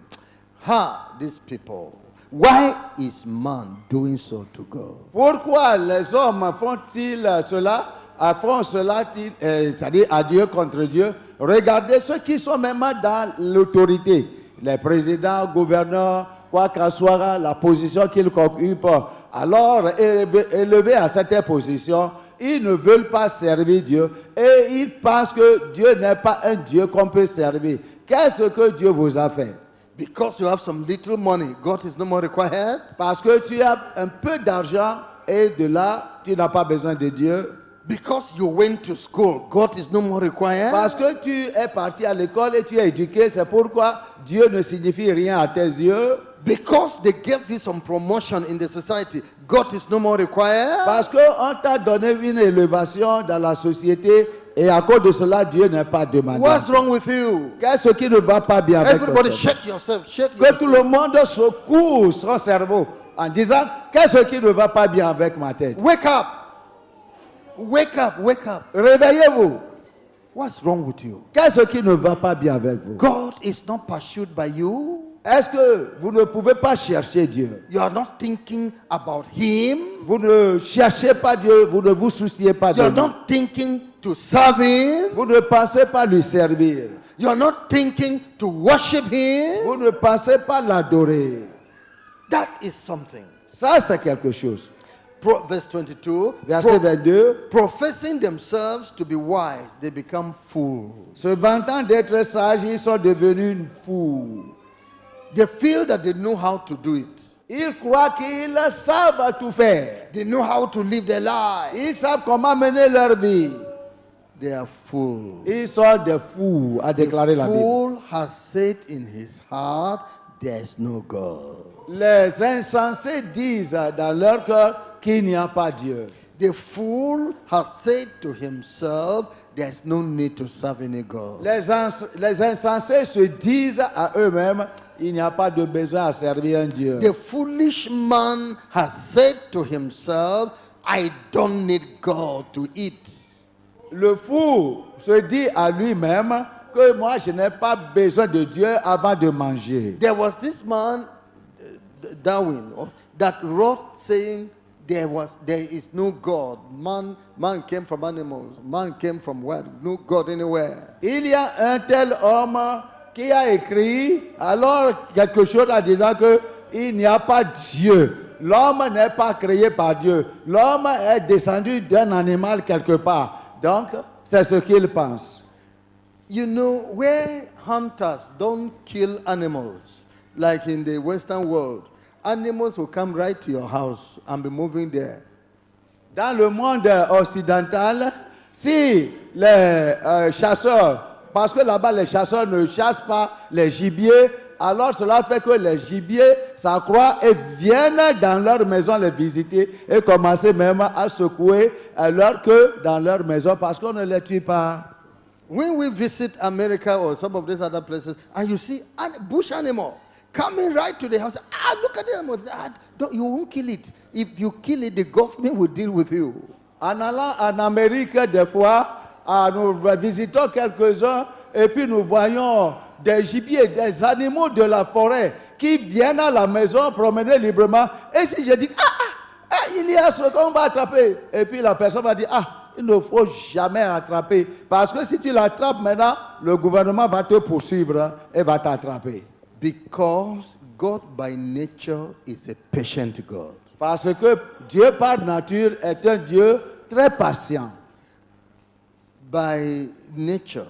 These people. Why is man doing so to God? Pourquoi les hommes font-ils cela? Font cela, c'est-à-dire à Dieu contre Dieu? Regardez ceux qui sont même dans l'autorité, les présidents, gouverneurs, quoi qu'en soit la position qu'ils occupent. Alors, élevés à cette position, ils ne veulent pas servir Dieu et ils pensent que Dieu n'est pas un Dieu qu'on peut servir. Qu'est-ce que Dieu vous a fait? Because you have some little money, God is no more required. Parce que tu as un peu d'argent et de là, tu n'as pas besoin de Dieu. Because you went to school, God is no more required. Parce que tu es parti à l'école et tu es éduqué, c'est pourquoi Dieu ne signifie rien à tes yeux. Because they gave you some promotion in the society, God is no more required. Parce qu'on t'a donné une élévation dans la société et à cause de cela, Dieu n'est pas demandé. What's wrong with you? Qu'est-ce qui ne va pas bien avec Everybody toi? shake yourself, shake Que tout le monde secoue son cerveau en disant qu'est-ce qui ne va pas bien avec ma tête? Wake up. Wake up, wake up. Réveillez-vous. What's wrong with you? Qu'est-ce qui ne va pas bien avec vous? God is not pursued by you. Est-ce que vous ne pouvez pas chercher Dieu? You are not thinking about Him. Vous ne cherchez pas Dieu, vous ne vous souciez pas de You are lui. not thinking to serve Him. Vous ne pensez pas lui servir. You are not thinking to worship Him. Vous ne pensez pas l'adorer. That is something. Ça, c'est quelque chose. Verse 22. Verset 22. Professing themselves to be wise, they become fools. Se vantant d'être sages, ils sont devenus fous. They feel that they know how to do it. Ils croient qu'ils savent tout faire. They know how to live their life. Ils savent comment mener leur vie. They are fools. Ils sont des fous, a déclaré The la Bible. fool has said in his heart, there is no God. Les insensés disent dans leur cœur qu'il n'y a pas Dieu. The fool has said to himself, there is no need to serve any God. Les insensés se disent à eux-mêmes, il n'y a pas de besoin à servir un Dieu. The foolish man has said to himself, I don't need God to eat. Le fou se dit à lui-même que moi je n'ai pas besoin de Dieu avant de manger. There was this man, Darwin, that wrote saying there is no God. Man came from animals. Man came from where? No God anywhere. Il y a un tel homme qui a écrit alors quelque chose en disant que il n'y a pas Dieu. L'homme n'est pas créé par Dieu. L'homme est descendu d'un animal quelque part. Donc, c'est ce qu'il pense. You know, where hunters don't kill animals, like in the Western world, animals will come right to your house and be moving there. Dans le monde occidental, si les chasseurs, parce que là-bas les chasseurs ne chassent pas les gibiers, alors cela fait que les gibiers s'accroissent et viennent dans leur maison les visiter et commencer même à secouer leur queue dans leur maison parce qu'on ne les tue pas. When we visit America or some of these other places, and you see a bush animal coming right to the house, look at the animal. You won't kill it. If you kill it, the government will deal with you. En allant en Amérique, des fois, nous visitons quelques-uns et puis nous voyons des gibiers, des animaux de la forêt qui viennent à la maison promener librement. Et si je dis, il y a ce qu'on va attraper, et puis la personne va dire, il ne faut jamais attraper, parce que si tu l'attrapes maintenant, le gouvernement va te poursuivre et va t'attraper. Because God by nature is a patient God. Parce que Dieu par nature est un Dieu très patient. By nature,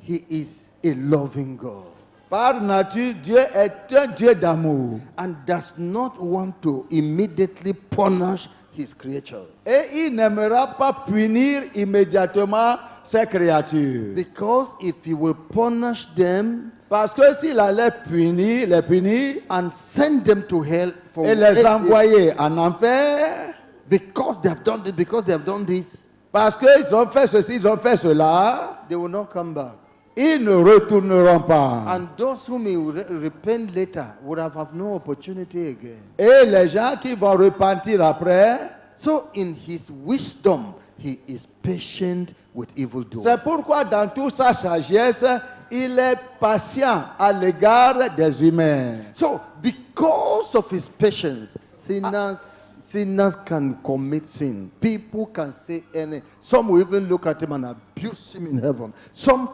He is a loving God. Par nature, Dieu est un Dieu d'amour. And does not want to immediately punish His creatures. Et il n'aimera pas punir immédiatement ses créatures. Because if He will punish them, parce que s'il allait les punir and send them to hell for et les envoyer en enfer, because they have done this, parce qu'ils ont fait ceci, ils ont fait cela, they will not come back. ils ne retourneront pas. And those who may repent later would have no opportunity again. Et les gens qui vont repentir après, so in His wisdom, He is patient with evildoers. C'est pourquoi dans toute sa sagesse, il est patient à l'égard des humains. So because of His patience, sinners can commit sin. People can say anything. Some will even look at Him and abuse Him in heaven. Some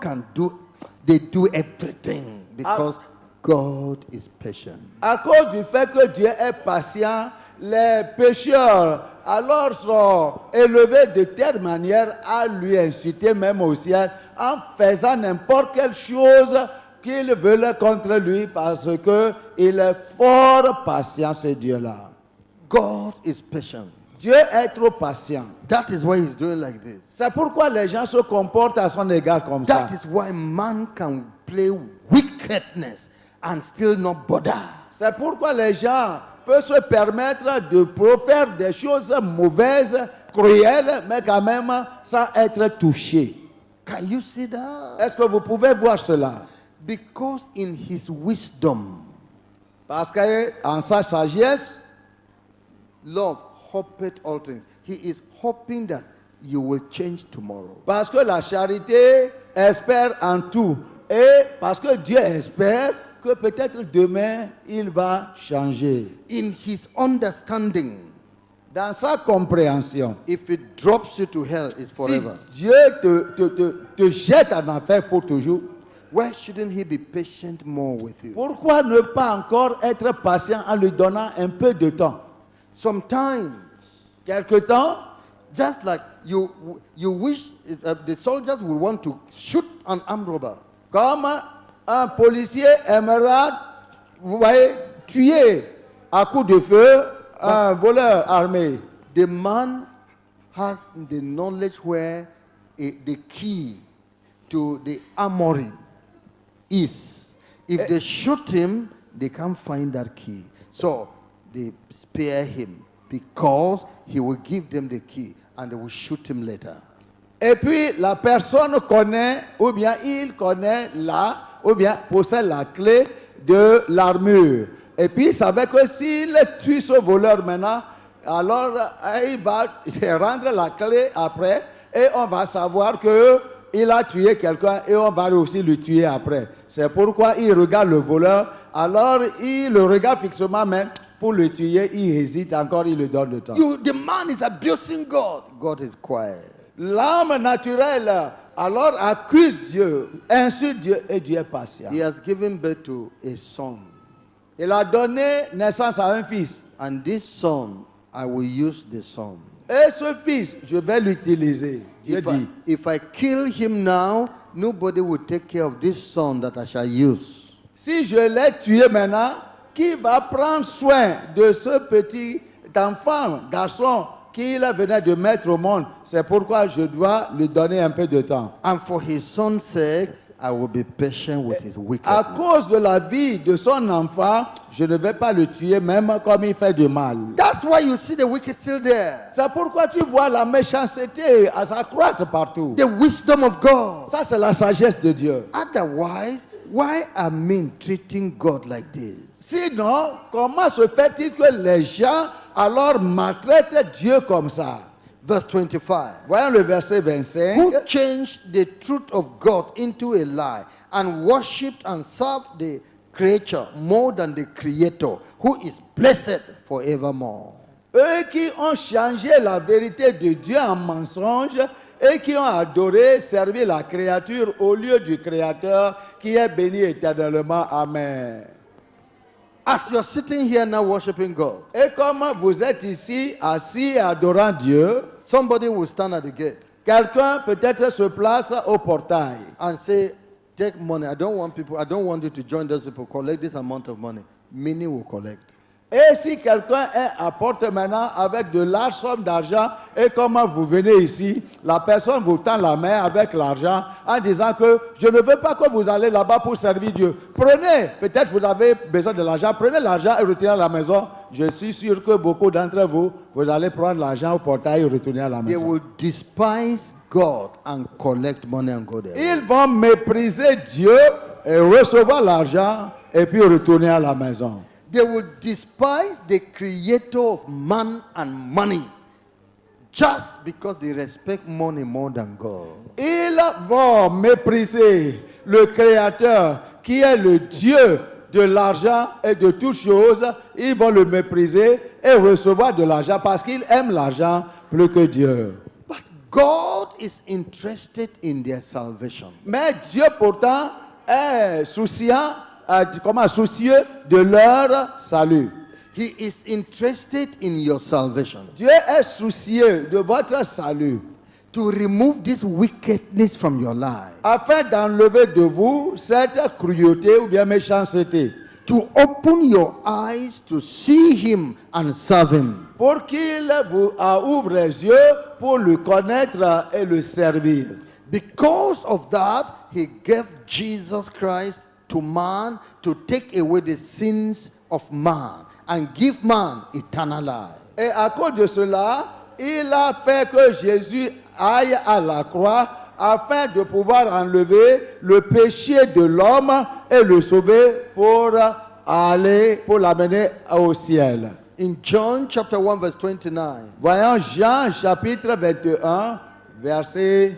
they do everything because God is patient. À cause du fait que Dieu est patient, les pécheurs alors sont élevés de telle manière à lui insulter même au ciel en faisant n'importe quelle chose qu'ils veulent contre lui parce que il est fort patient, ce Dieu-là. God is patient. Dieu est trop patient. That is why He's doing like this. C'est pourquoi les gens se comportent à son égard comme ça. That is why man can play wickedness and still not bother. C'est pourquoi les gens peuvent se permettre de faire des choses mauvaises, cruelles, mais quand même sans être touchés. Can you see that? Est-ce que vous pouvez voir cela? Because in His wisdom, Parce qu'en sa sagesse, love hopeth all things. He is hoping that you will change tomorrow. parce que la charité espère en tout, et parce que Dieu espère que peut-être demain, il va changer. In his understanding, Dans sa compréhension, if it drops you to hell, it's si forever. Dieu te jette en enfer pour toujours, Why shouldn't he be patient more with you? pourquoi ne pas encore être patient en lui donnant un peu de temps? Sometimes, Quelque temps, just like you wish the soldiers will want to shoot an armed robber. comme un policier aimerait, vous voyez, tuer à coup de feu un voleur armé. The man has the knowledge where the key to the armory is. If they shoot him, they can't find that key. So they spare him because he will give them the key and they will shoot him later. Et puis la personne connaît, ou bien il connaît ou bien possède la clé de l'armure. Et puis il savait que s'il tue ce voleur maintenant, alors il va rendre la clé après et on va savoir qu'il a tué quelqu'un et on va aussi le tuer après. C'est pourquoi il regarde le voleur, alors il le regarde fixement, mais pour le tuer, il hésite encore, il lui donne le temps. The man is abusing God. God is quiet. L'âme naturelle, alors accuse Dieu, insulte Dieu et Dieu est patient. He has given birth to a son. Il a donné naissance à un fils. And this son, I will use the son. Et ce fils, je vais l'utiliser. Dieu dit, If I kill him now, nobody will take care of this son that I shall use. si je l'ai tué maintenant, qui va prendre soin de ce petit enfant, garçon, qu'il venait de mettre au monde? C'est pourquoi je dois lui donner un peu de temps. And for his son's sake, I will be patient with his À wickedness. cause de la vie de son enfant, je ne vais pas le tuer même comme il fait du mal. That's why you see the wicked still there. C'est pourquoi tu vois la méchanceté à s'accroître partout. The wisdom of God. Ça, c'est la sagesse de Dieu. Otherwise, why are men treating God like this? Sinon, comment se fait-il que les gens alors maltraitent Dieu comme ça? Verse 25. Voyons le verset 25. Who changed the truth of God into a lie and worshipped and served the creature more than the creator, who is blessed forevermore. Eux qui ont changé la vérité de Dieu en mensonge et qui ont adoré, servi la créature au lieu du Créateur qui est béni éternellement. Amen. As you're sitting here now worshiping God, Et comme vous êtes ici assis et adorant Dieu, somebody will stand at the gate quelqu'un peut-être se place au portail. and say, take money. I don't want you to join those people. Collect this amount of money. Many will collect. Et si quelqu'un apporte maintenant avec de larges sommes d'argent, et comme vous venez ici, la personne vous tend la main avec l'argent en disant que je ne veux pas que vous allez là-bas pour servir Dieu. Prenez, peut-être vous avez besoin de l'argent, prenez l'argent et retournez à la maison. Je suis sûr que beaucoup d'entre vous, vous allez prendre l'argent au portail et retourner à la They maison. will despise God and collect money and go there. Ils vont mépriser Dieu et recevoir l'argent et puis retourner à la maison. They will despise the creator of man and money just because they respect money more than God. Ils vont mépriser le Créateur qui est le Dieu de l'argent et de toutes choses. Ils vont le mépriser et recevoir de l'argent parce qu'ils aiment l'argent plus que Dieu. But God is interested in their salvation. Mais Dieu pourtant est soucieux de leur salut. He is interested in your salvation. Dieu est soucieux de votre salut To remove this wickedness from your life. afin d'enlever de vous cette cruauté ou bien méchanceté. To open your eyes to see him and serve him. Pour qu'il vous ouvre les yeux pour le connaître et le servir. Because of that, he gave Jesus Christ to man to take away the sins of man and give man eternal life. Et à cause de cela, il a fait que Jésus aille à la croix afin de pouvoir enlever le péché de l'homme et le sauver pour l'amener au ciel. In John chapter 1 verse 29, Voyons Jean chapitre 21, verset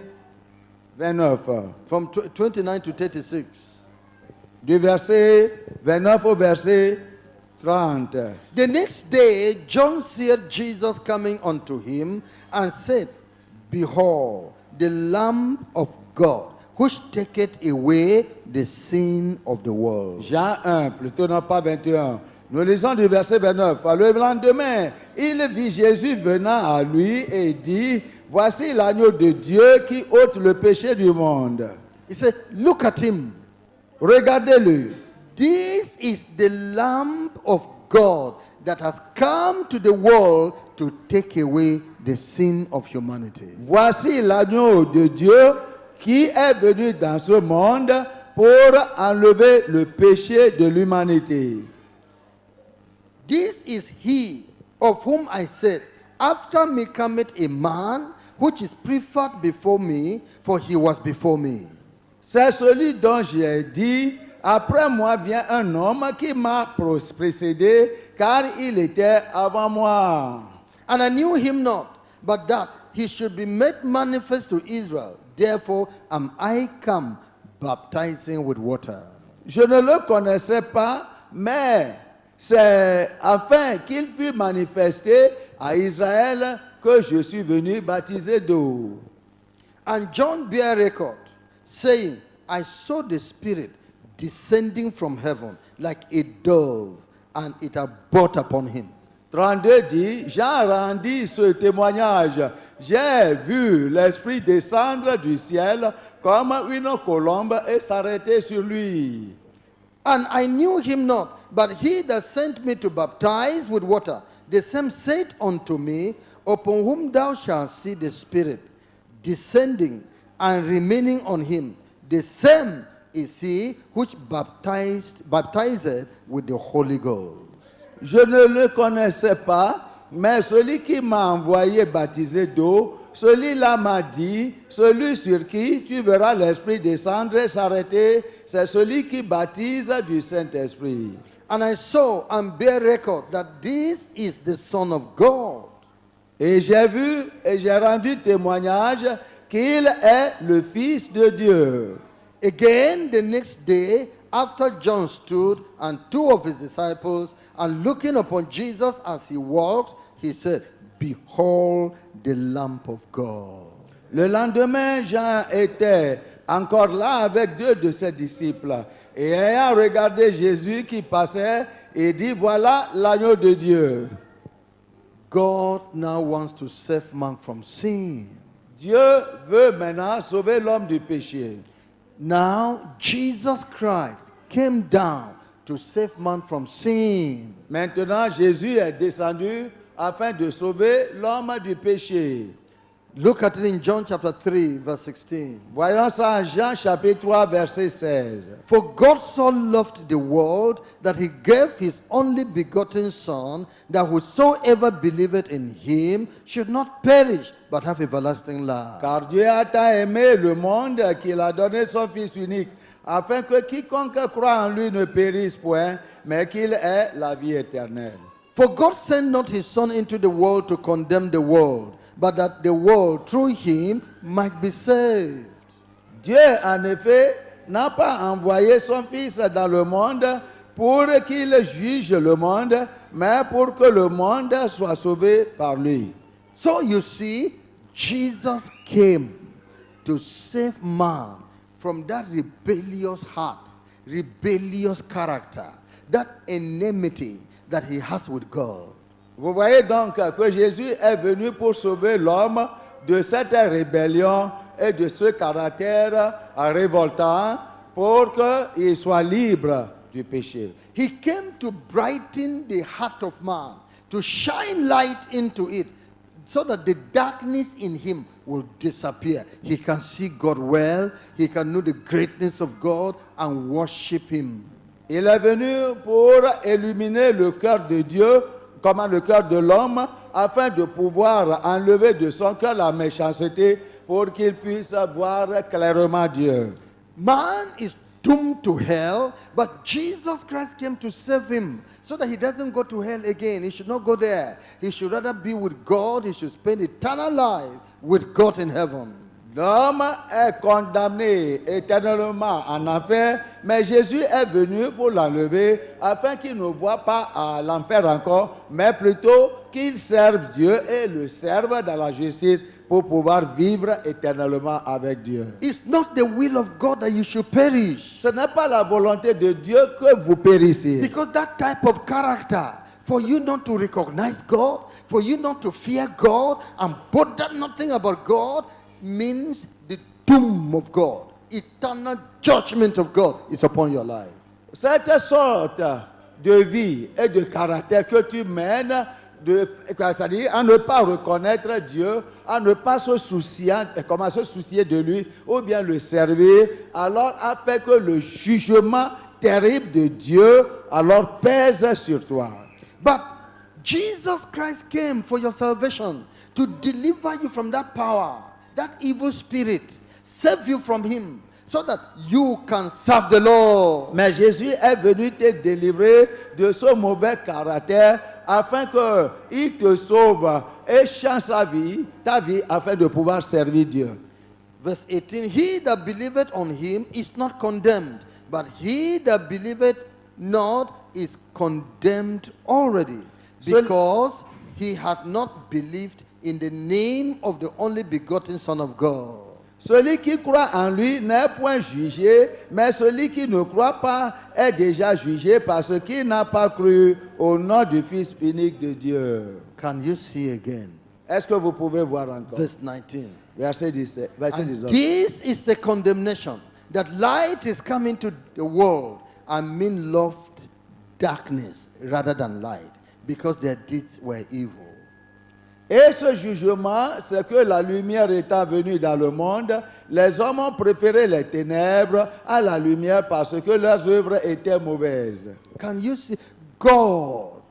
29. from 29 to 36. du verset 29 au verset 30. The next day, John saw Jesus coming unto him and said, Behold, the Lamb of God, which taketh away the sin of the world. Jean 1, plutôt non pas 21. Nous lisons du verset 29. Le lendemain, il vit Jésus venant à lui et dit, voici l'agneau de Dieu qui ôte le péché du monde. He said, Look at him. Regardez-le. This is the Lamb of God that has come to the world to take away the sin of humanity. Voici l'agneau de Dieu qui est venu dans ce monde pour enlever le péché de l'humanité. This is he of whom I said, After me cometh a man which is preferred before me, for he was before me. C'est celui dont j'ai dit, après moi vient un homme qui m'a précédé, car il était avant moi. And I knew him not, but that he should be made manifest to Israel. Therefore am I come baptizing with water. Je ne le connaissais pas, mais c'est afin qu'il fût manifesté à Israël que je suis venu baptiser d'eau. And John bare record, saying, I saw the Spirit descending from heaven like a dove, and it abode upon him. 32 dit, Jean rendit ce témoignage. J'ai vu l'Esprit descendre du ciel comme une colombe et s'arrêter sur lui. And I knew him not, but he that sent me to baptize with water, the same said unto me, Upon whom thou shalt see the Spirit descending and remaining on him, the same is he which baptized with the Holy Ghost. Je ne le connaissais pas, mais celui qui m'a envoyé baptiser d'eau, celui-là m'a dit, celui sur qui tu verras l'Esprit descendre et s'arrêter, c'est celui qui baptise du Saint-Esprit. And I saw and bear record that this is the Son of God. Et j'ai vu et j'ai rendu témoignage qu'il est le Fils de Dieu. Again, the next day, after John stood and two of his disciples, and looking upon Jesus as he walked, he said, Behold the Lamb of God. Le lendemain, Jean était encore là avec deux de ses disciples. Et ayant regardé Jésus qui passait, il dit, voilà l'agneau de Dieu. God now wants to save man from sin. Dieu veut maintenant sauver l'homme du péché. Now, Jesus Christ came down to save man from sin. Maintenant, Jésus est descendu afin de sauver l'homme du péché. Look at it in John chapter 3, verse 16. Voyons ça en Jean chapitre 3, verset 16. For God so loved the world that he gave his only begotten Son, that whosoever believeth in him should not perish, but have everlasting life. Car Dieu a tant aimé le monde qu'il a donné son Fils unique, afin que quiconque croit en lui ne périsse point, mais qu'il ait la vie éternelle. For God sent not his Son into the world to condemn the world, but that the world through him might be saved. Dieu, en effet, n'a pas envoyé son Fils dans le monde pour qu'il juge le monde, mais pour que le monde soit sauvé par lui. So you see, Jesus came to save man from that rebellious heart, rebellious character, that enmity that he has with God. Vous voyez donc que Jésus est venu pour sauver l'homme de cette rébellion et de ce caractère révoltant pour qu'il soit libre du péché. He came to brighten the heart of man, to shine light into it, so that the darkness in him will disappear. He can see God well, he can know the greatness of God and worship him. Il est venu pour illuminer le cœur de Dieu, comme le cœur de l'homme, afin de pouvoir enlever de son cœur la méchanceté pour qu'il puisse voir clairement Dieu. Man is doomed to hell, but Jesus Christ came to save him so that he doesn't go to hell again. He should not go there. He should rather be with God. He should spend eternal life with God in heaven. L'homme est condamné éternellement en enfer, mais Jésus est venu pour l'enlever afin qu'il ne voie pas à l'enfer encore, mais plutôt qu'il serve Dieu et le serve dans la justice pour pouvoir vivre éternellement avec Dieu. It's not the will of God that you should perish. Ce n'est pas la volonté de Dieu que vous périssiez. Because that type of character, for you not to recognize God, for you not to fear God, and bother nothing about God, means the doom of God, eternal judgment of God is upon your life. Cette sorte de vie et de caractère que tu mènes, c'est-à-dire à ne pas reconnaître Dieu, à ne pas se soucier, comment se soucier de lui, ou bien le servir, alors a fait que le jugement terrible de Dieu alors pèse sur toi. But Jesus Christ came for your salvation, to deliver you from that power, that evil spirit, save you from him, so that you can serve the Lord. Mais Jésus est venu te délivrer de ce mauvais caractère afin qu'il te sauve et change ta vie afin de pouvoir servir Dieu. Verse 18, he that believeth on him is not condemned, but he that believeth not is condemned already, because he hath not believed in the name of the only begotten Son of God. Celui qui croit en lui n'est point jugé, mais celui qui ne croit pas est déjà jugé parce qu'il n'a pas cru au nom du Fils unique de Dieu. Can you see again? Est-ce que vous pouvez voir encore? Verse 19. Verset 17. Verset And 19. this is the condemnation, that light is come into the world, and men loved darkness rather than light, because their deeds were evil. Et ce jugement, c'est que la lumière étant venue dans le monde, les hommes ont préféré les ténèbres à la lumière parce que leurs œuvres étaient mauvaises. Can you see? God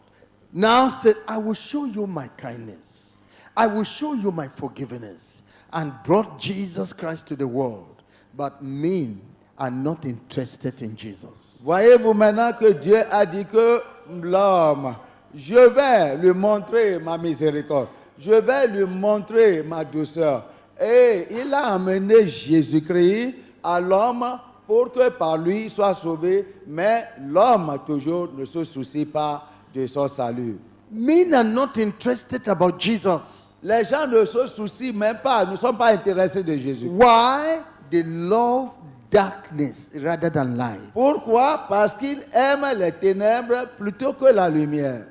now said, I will show you my kindness. I will show you my forgiveness. And brought Jesus Christ to the world. But men are not interested in Jesus. Voyez-vous maintenant que Dieu a dit que l'homme, je vais lui montrer ma miséricorde. Je vais lui montrer ma douceur. Et il a amené Jésus-Christ à l'homme pour que par lui il soit sauvé. Mais l'homme toujours ne se soucie pas de son salut. Men are not interested about Jesus. Les gens ne se soucient même pas, ne sont pas intéressés de Jésus. Why? They love darkness rather than light. Pourquoi? Parce qu'ils aiment les ténèbres plutôt que la lumière.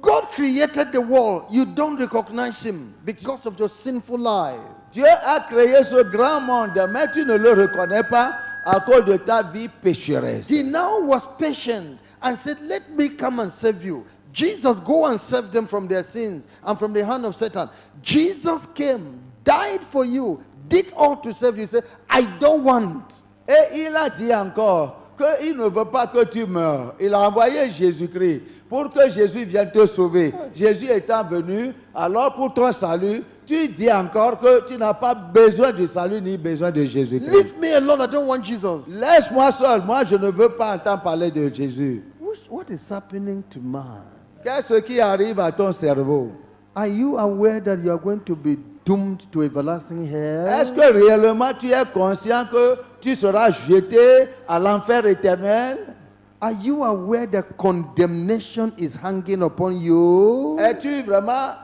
God created the world. You don't recognize him because of your sinful life. Dieu a créé ce grand monde, mais tu ne le reconnais pas à cause de ta vie pécheresse. He now was patient and said, let me come and save you. Jesus, go and save them from their sins and from the hand of Satan. Jesus came, died for you, did all to save you. He said, I don't want. Et il a dit encore qu'il ne veut pas que tu meurs. Il a envoyé Jésus-Christ pour que Jésus vienne te sauver. Jésus étant venu, alors pour ton salut, tu dis encore que tu n'as pas besoin du salut ni besoin de Jésus-Christ. Leave me alone, I don't want Jesus. Laisse-moi seul, moi je ne veux pas entendre parler de Jésus. What is happening to man? Qu'est-ce qui arrive à ton cerveau? Are you aware that you are going to be doomed to everlasting hell? Est-ce que réellement tu es conscient que tu seras jeté à l'enfer éternel? Are you aware that condemnation is hanging upon you? Es-tu vraiment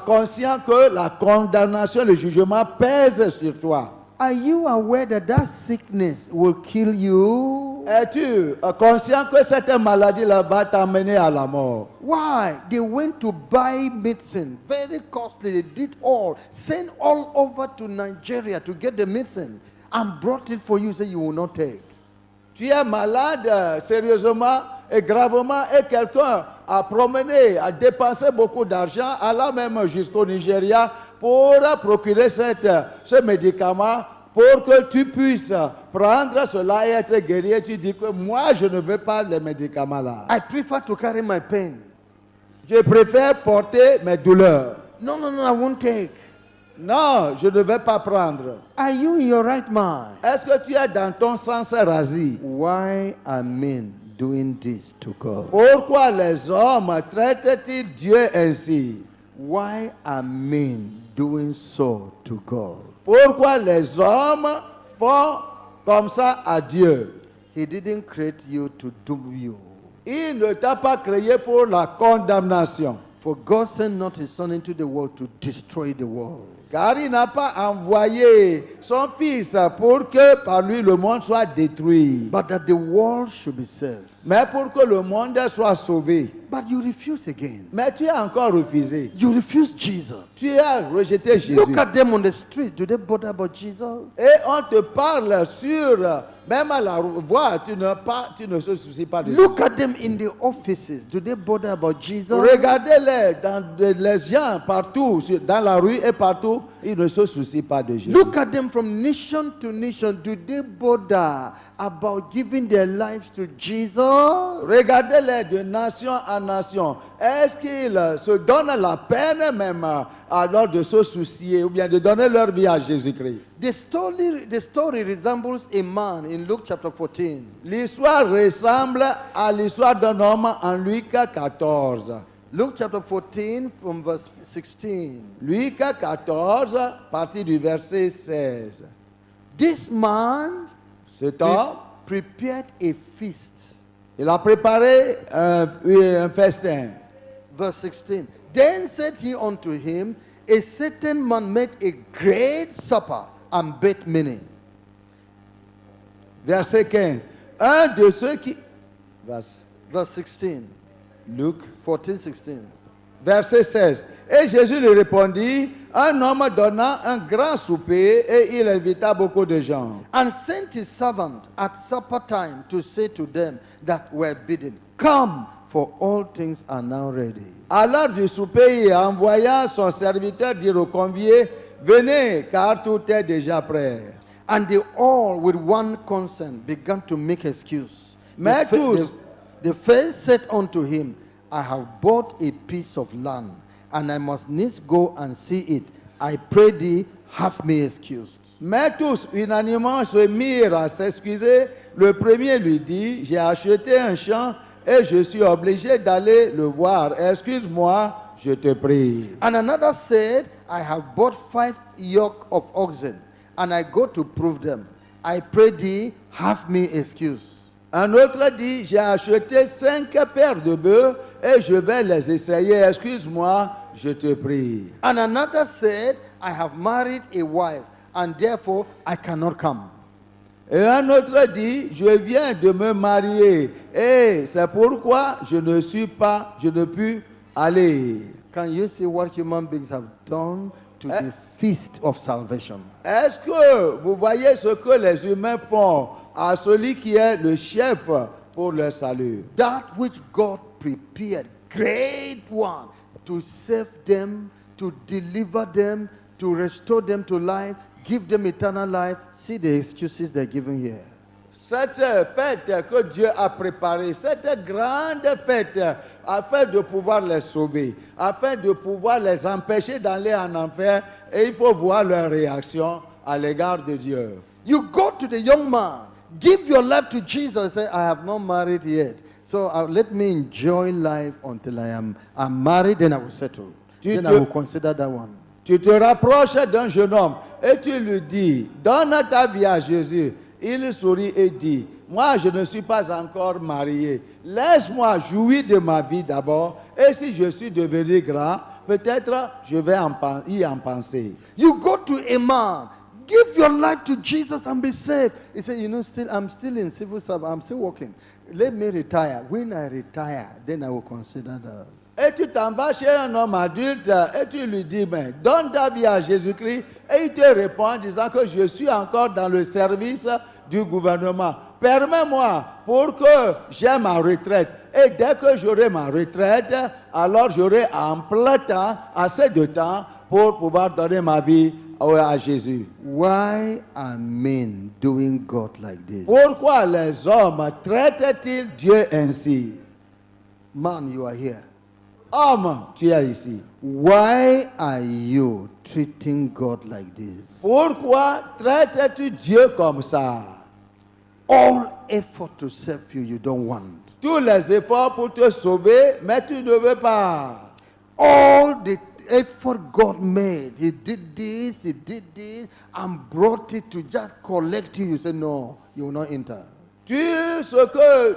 conscient que la condamnation, le jugement pèse sur toi? Are you aware that that sickness will kill you? Es-tu conscient que cette maladie-là va t'amener à la mort? Why? They went to buy medicine, very costly. They did all, sent all over to Nigeria to get the medicine, and brought it for you. Say you will not take. Tu es malade sérieusement et gravement et quelqu'un a promené, a dépensé beaucoup d'argent, allant même jusqu'au Nigeria pour procurer ce médicament pour que tu puisses prendre cela et être guéri. Et tu dis que moi, je ne veux pas les médicaments là. I prefer to carry my pain. Je préfère porter mes douleurs. No, I won't take. Non, je ne vais pas prendre. Are you in your right mind? Est-ce que tu es dans ton sens rasé? Why are men doing this to God? Pourquoi les hommes traitent-ils Dieu ainsi? Why are men doing so to God? Pourquoi les hommes font comme ça à Dieu? He didn't create you to doom you. Il ne t'a pas créé pour la condamnation. For God sent not his son into the world to destroy the world, Car il n'a pas envoyé son Fils pour que par lui le monde soit détruit, but that the world should be saved. mais pour que le monde soit sauvé. But you refuse again. Mais tu as encore refusé. You refuse Jesus. Tu as rejeté Jésus. Look at them on the street. Do they bother about Jesus? Et on te parle sur, même à la voie, tu ne se soucies pas de Jésus. Look at them in the offices. Do they bother about Jesus? Regardez-les, les gens partout, dans la rue et partout, ils ne se soucient pas de Jésus. Look at them from nation to nation. Do they bother about giving their lives to Jesus? Regardez-les de nation en nation. Est-ce qu'ils se donnent la peine même alors de se soucier ou bien de donner leur vie à Jésus-Christ? The story resembles a man in Luke chapter 14. L'histoire ressemble à l'histoire d'un homme en Luc 14. Luke chapter 14 from verse 16. Luc 14, partie du verset 16. This man Cet homme, prepared a feast. il a préparé un festin. Verse 16. Then said he unto him, a certain man made a great supper and bade many. Verset 15. Un de ceux qui... Verse 16. Luc 14, 16. Verset 16. Et Jésus lui répondit, un homme donna un grand souper et il invita beaucoup de gens. And sent his servant at supper time to say to them that were bidden, come, for all things are now ready. À l'heure du souper, il envoya son serviteur dire aux conviés, venez, car tout est déjà prêt. And they all with one consent began to make excuse. Mais tous- The first said unto him, I have bought a piece of land, and I must needs go and see it. I pray thee, have me excused. Mais tous, unanimement, se mirent à s'excuser. Le premier lui dit, j'ai acheté un champ et je suis obligé d'aller le voir. Excuse-moi, je te prie. And another said, I have bought 5 yoke of oxen, and I go to prove them. I pray thee, have me excused. Un autre dit, j'ai acheté 5 paires de bœufs et je vais les essayer. Excuse-moi, je te prie. And another said, I have married a wife, and therefore I cannot come. Et un autre dit, je viens de me marier et c'est pourquoi je ne puis aller. Can you see what human beings have done to the feast of salvation? Est-ce que vous voyez ce que les humains font à celui qui est le chef pour le salut? That which God prepared, great one, to save them, to deliver them, to restore them to life, give them eternal life. See the excuses they're giving here. Cette fête que Dieu a préparée, cette grande fête, afin de pouvoir les sauver, afin de pouvoir les empêcher d'aller en enfer, et il faut voir leur réaction à l'égard de Dieu. You go to the young man, give your life to Jesus, say, I have not married yet. So let me enjoy life until I'm married, then I will settle. Then I will consider that one. Tu te rapproches d'un jeune homme et tu lui dis, donne ta vie à Jésus. Il sourit et dit, moi je ne suis pas encore marié. Laisse-moi jouir de ma vie d'abord. Et si je suis devenu grand, peut-être je vais y en penser. You go to a man, give your life to Jesus and be saved. He said, I'm still in civil service, I'm still working. Let me retire. When I retire, then I will consider that. Et tu t'en vas chez un homme adulte et tu lui dis, ben, donne ta vie à Jésus-Christ. Et il te répond en disant que je suis encore dans le service du gouvernement. Permets-moi pour que j'aie ma retraite. Et dès que j'aurai ma retraite, alors j'aurai en plein temps, assez de temps pour pouvoir donner ma vie à Jésus. Why are men doing God like this? Pourquoi les hommes traitent-ils Dieu ainsi? Man, you are here. Homme, tu es ici. Why are you treating God like this? Pourquoi traites-tu Dieu comme ça? All effort to save you, you don't want. Tous les efforts pour te sauver, mais tu ne veux pas. All the effort God made. He did this, and brought it to just collect you. You say, no, you will not enter. Tout ce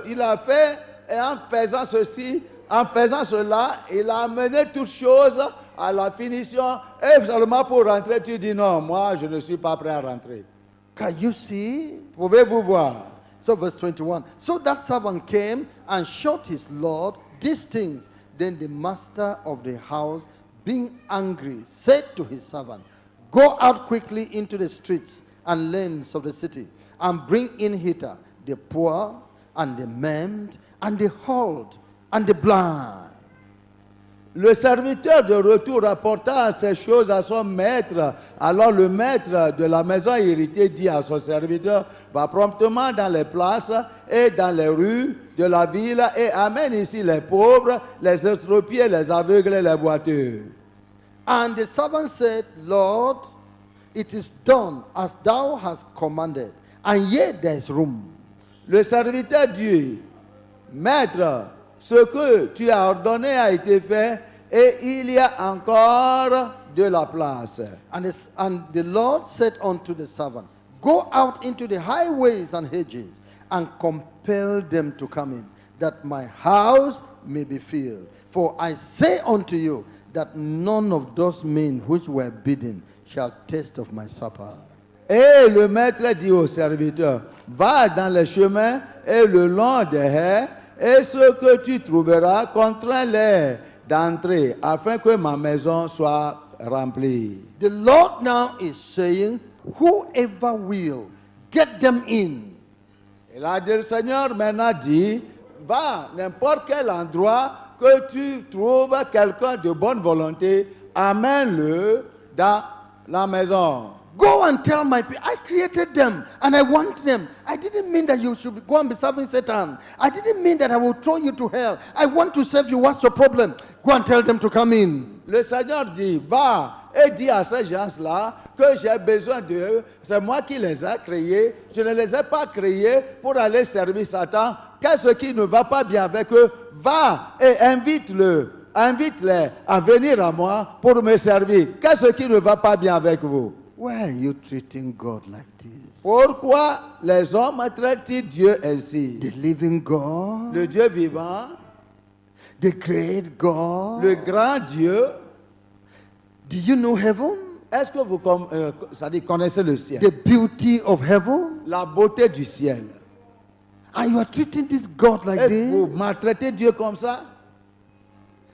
qu'il a fait, et en faisant ceci, en faisant cela, il a amené toutes choses à la finition. Et seulement pour rentrer, tu dis non, moi je ne suis pas prêt à rentrer. Can you see? Pouvez-vous voir? So verse 21. So that servant came and showed his Lord these things. Then the master of the house, being angry, said to his servant, go out quickly into the streets and lanes of the city, and bring in hither the poor, and the maimed, and the halt, and the blind. Le serviteur de retour rapporta ces choses à son maître. Alors le maître de la maison héritée dit à son serviteur, va promptement dans les places et dans les rues de la ville et amène ici les pauvres, les estropiés, les aveugles et les boiteux. And the servant said, Lord, it is done as thou hast commanded, and yet there is room. Le serviteur dit, maître, ce que tu as ordonné a été fait et il y a encore de la place. And the Lord said unto the servant, go out into the highways and hedges, and compel them to come in, that my house may be filled. For I say unto you, that none of those men which were bidden shall taste of my supper. Et le maître dit au serviteur, va dans les chemins et le long des haies, et ce que tu trouveras, contrains-les d'entrer, afin que ma maison soit remplie. The Lord now is saying, whoever will, get them in. Et là, le Seigneur maintenant dit, va n'importe quel endroit que tu trouves quelqu'un de bonne volonté, amène-le dans la maison. Go and tell my people, I created them and I want them. I didn't mean that you should go and be serving Satan. I didn't mean that I will throw you to hell. I want to serve you. What's your problem? Go and tell them to come in. Le Seigneur dit, va et dis à ces gens-là que j'ai besoin d'eux. C'est moi qui les ai créés. Je ne les ai pas créés pour aller servir Satan. Qu'est-ce qui ne va pas bien avec eux? Va et invite-les à venir à moi pour me servir. Qu'est-ce qui ne va pas bien avec vous? Why are you treating God like this? Pourquoi les hommes traitent Dieu ainsi? The living God, Le Dieu vivant, the great God. le grand Dieu. Do you know heaven? Est-ce que vous connaissez le ciel? The beauty of heaven? La beauté du ciel. And you are treating this God like Et vous this? maltraitez Dieu comme ça?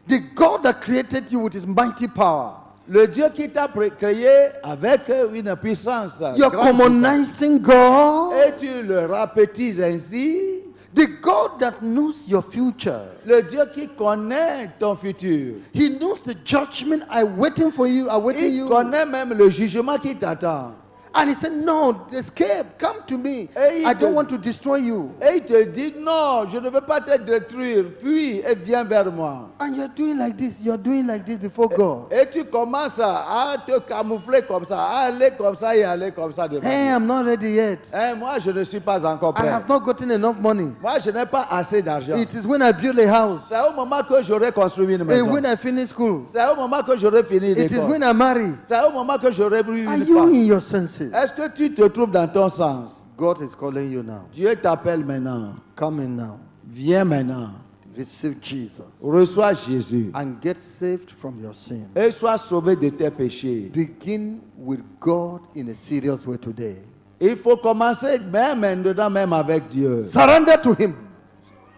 The God that created you with his mighty power. Le Dieu qui t'a créé avec une puissance. You're grande puissance. commonizing God. Et tu le rapetises ainsi. The God that knows your future. Le Dieu qui connaît ton futur. He knows the judgment waiting for you, awaiting Il you. connaît même le jugement qui t'attend. And he said, no, escape, come to me. Et il I te- don't want to destroy you. Et il te dit non, je ne veux pas te détruire. Fuis et viens vers moi. And you're doing like this, you're doing like this before God. Et tu commences à te camoufler comme ça, à aller comme ça et aller comme ça devant Hey, Dieu. I'm not ready yet. Hein, moi, je ne suis pas encore I prêt. have not gotten enough money. Moi, je n'ai pas assez d'argent. It is when I build a house, C'est au moment que j'aurai construit une and maison. when I finish school, C'est au moment que j'aurai fini it is l'école. when I marry. C'est au moment que j'aurai eu Are une you femme. in your senses? Est-ce que tu te trouves dans ton sens? God is calling you now. Dieu t'appelle maintenant. Come in now. Viens maintenant. Receive Jesus Reçois Jésus. and get saved from your sin. Et sois sauvé de tes péchés. Begin with God in a serious way today. Il faut commencer même maintenant, même avec Dieu. Surrender to Him.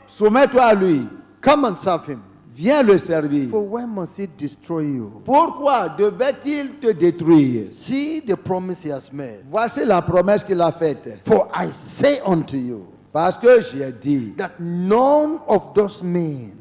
Soumets-toi à lui. Come and serve Him. Viens le servir. For why must He destroy you? Pourquoi devait-il te détruire? See the promise He has made. Voici la promesse qu'il a faite. For I say unto you Parce que j'ai dit, that none of those men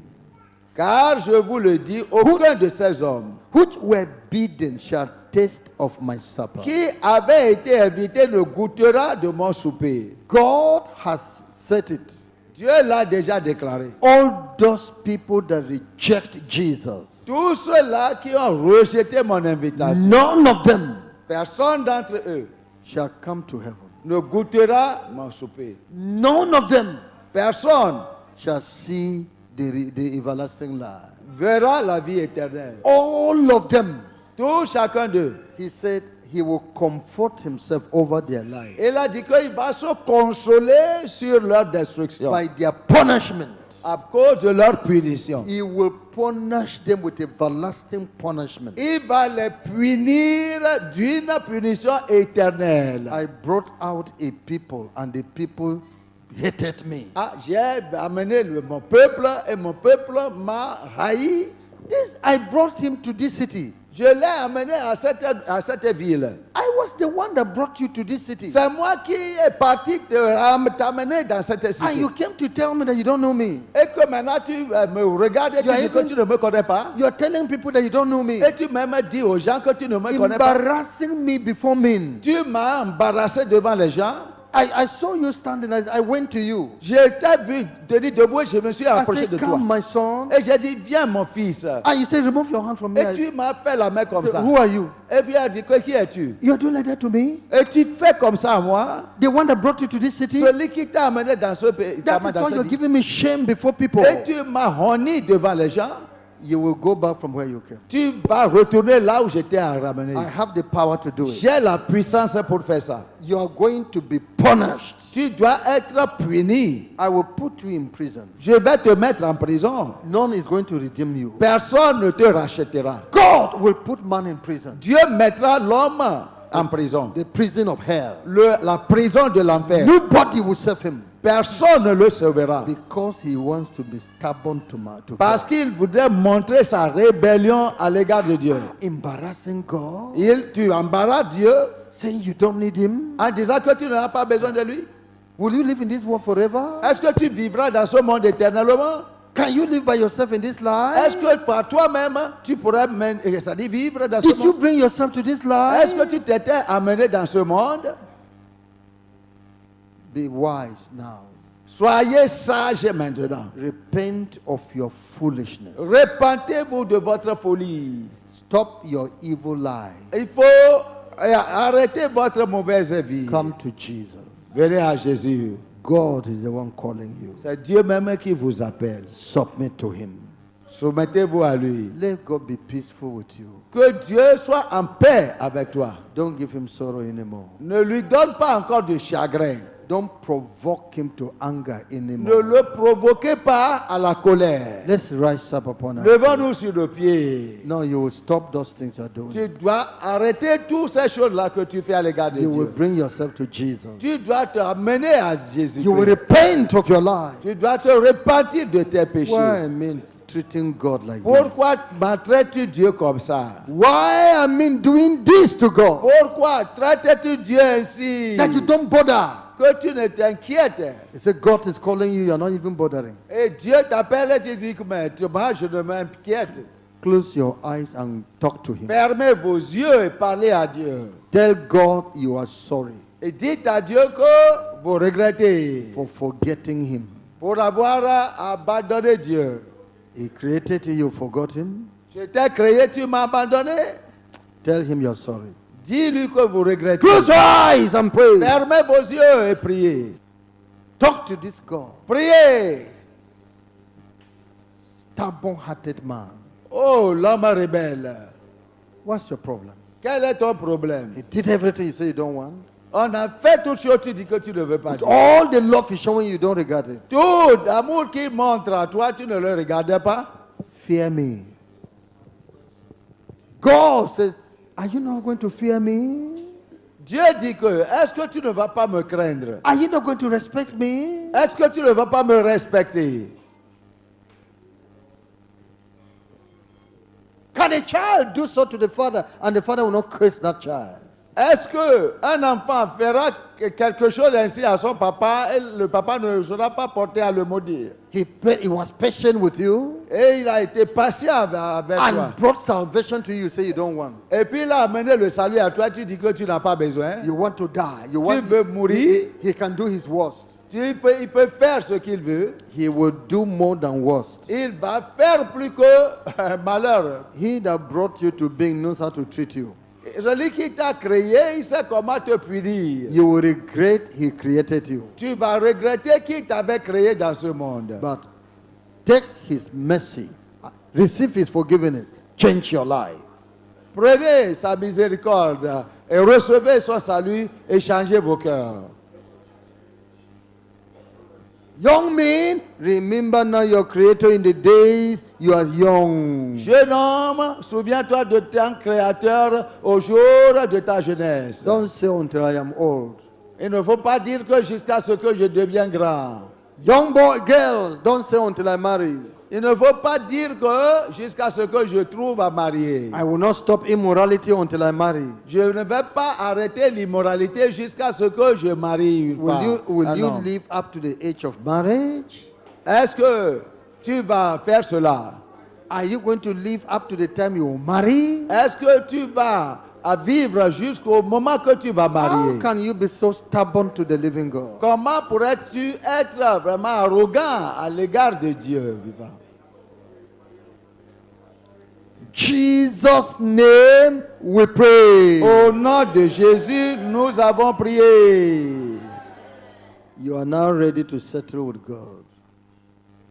car je vous le dis, aucun de ces hommes which were bidden shall taste of my supper. qui avait été invité ne goûtera de mon souper. God has said it. Dieu l'a déjà déclaré. All those people that reject Jesus, Tous ceux-là qui ont rejeté mon invitation, none of them personne d'entre eux shall come to heaven. ne goûtera mon souper. None of them Personne shall see the everlasting life. verra la vie éternelle. All of them, Tout chacun d'eux. he said, he will comfort himself over their life Il a dit qu'il va se consoler sur leur destruction by their punishment. à cause de leur punition. He will punish them with everlasting punishment. Il va les punir d'une punition éternelle. I brought out a people, and the people hated me. Ah, j'ai amené mon peuple et mon peuple m'a haï. I brought him to this city. Je l'ai amené à cette ville. I was the one that brought you to this city. C'est moi qui est parti t'amener dans cette And cité. you came to tell me that you don't know me. Et que maintenant tu me regardes et tu You are dis que even- tu ne me connais pas. You are telling people that you don't know me. Et tu même dis aux gens que tu ne me connais pas. Embarrassing me before men. Tu m'as embarrassé devant les gens. I saw you standing. I went to you. J'ai été vu tenir debout et je me suis I approché de said, toi. come, my son. Et j'ai dit, viens mon fils. And you said, remove your hand from me. Et I tu m'as fait la main comme said, ça. who are you? Et puis elle dit, que qui es-tu? You are doing like that to me? Et tu fais comme ça à moi. The one that brought you to this city? Celui qui t'a amené dans ce pays. That is why you're giving me shame before people. Et tu m'as honni devant les gens. You will go back from where you came. Tu vas retourner là où j'étais à ramener. I have the power to do it. J'ai la puissance pour faire ça. You are going to be punished. Tu dois être puni. I will put you in prison. Je vais te mettre en prison. None is going to redeem you. Personne ne te rachètera. God will put man in prison. Dieu mettra l'homme en prison. The prison of hell. La prison de l'enfer. Nobody will save him Personne ne le sauvera. because he wants to be stubborn to Parce God. qu'il voudrait montrer sa rébellion à l'égard de Dieu. Embarrassing God, Tu embarrasses Dieu saying you don't need him. en disant que tu n'as pas besoin de lui. Will you live in this world forever? Est-ce que tu vivras dans ce monde éternellement? Can you live by yourself in this Est-ce life? que par toi-même, tu pourrais c'est-à-dire vivre dans ce Did you monde? bring yourself to this Est-ce que life? tu t'étais amené dans ce monde? Be wise now. Soyez sages maintenant. Repent of your foolishness. Repentez-vous de votre folie. Stop your evil life. Il faut arrêter votre mauvaise vie. Come to Jesus. Venez à Jésus. God is the one calling you. C'est Dieu même qui vous appelle. Submit to him. Soumettez-vous à lui. Let God be peaceful with you. Que Dieu soit en paix avec toi. Don't give him sorrow anymore. Ne lui donne pas encore de chagrin. Don't provoke him to anger Ne anymore. le provoquez pas à la colère. Let's rise up upon our feet. Levons-nous sur le pied. No, you will stop those things you are doing. Tu dois arrêter toutes ces choses-là que tu fais à l'égard de You will Dieu. bring yourself to Jesus. Tu dois te amener à Jésus. You will repent of your life. Tu dois te repentir de tes péchés. Why I mean treating God like this? Pourquoi maltraites-tu Dieu comme ça? Why I mean doing this to God? Pourquoi traites-tu Dieu ainsi? That you don't bother. Que tu ne t'inquiètes. You say God is calling you, you are not even bothering. Et Dieu t'appelle et tu dis que mais, moi je ne m'inquiète. Close your eyes and talk to him. Fermez vos yeux et parlez à Dieu. Tell God you are sorry Et dites à Dieu que vous regrettez for forgetting him. pour avoir abandonné Dieu. He created you, you forgot him. Je t'ai créé, tu m'as abandonné. Tell him you're sorry. Dis-lui que vous regrettez. Close your eyes and pray. Fermez vos yeux et priez. Talk to this God. Priez. Stubborn-hearted man. Oh, l'homme rebelle. What's your problem? Quel est ton problème? He did everything you say you don't want. On a fait toutes choses, tu dis que tu ne veux pas. All the love he's showing you, don't regard it. Tout l'amour qu'il montre à toi, tu ne le regardes pas. Fear me. God says, are you not going to fear me? Dieu dit que, est-ce que tu ne vas pas me craindre? Are you not going to respect me? Est-ce que tu ne vas pas me respecter? Can a child do so to the father and the father will not curse that child? Est-ce qu'un enfant fera quelque chose ainsi à son papa et le papa ne sera pas porté à le maudire? He was patient with you Et il a été patient avec toi. and brought salvation to you, say you don't want. Et puis il a amené le salut à toi, tu dis que tu n'as pas besoin. You want to die. You Tu want, veux mourir. he can do his worst. Il peut faire ce qu'il veut. He will do more than worst. Il va faire plus que malheur. He that brought you to being knows how to treat you. Celui qui t'a créé, il sait comment te punir. You will regret he created you. Tu vas regretter qui t'avait créé dans ce monde. But take his mercy, receive his forgiveness, change your life. Prenez sa miséricorde et recevez son salut et changez vos cœurs. Young men, remember now your Creator in the days you are young. Jeune homme, souviens-toi de ton Créateur au jour de ta jeunesse. Don't say until I am old. Il ne faut pas dire que jusqu'à ce que je deviens grand. Young boy, girls, don't say until I marry. Il ne faut pas dire que jusqu'à ce que je trouve à marier. I will not stop immorality until I marry. Je ne vais pas arrêter l'immoralité jusqu'à ce que je marie une femme. Will you un homme. live up to the age of marriage? Est-ce que tu vas faire cela? Are you going to live up to the time you will marry? Est-ce que tu vas vivre jusqu'au moment que tu vas How marier? can you be so stubborn to the living God? Comment pourrais-tu être vraiment arrogant à l'égard de Dieu vivant? Jesus' name we pray. Au nom de Jésus, nous avons prié. You are now ready to settle with God.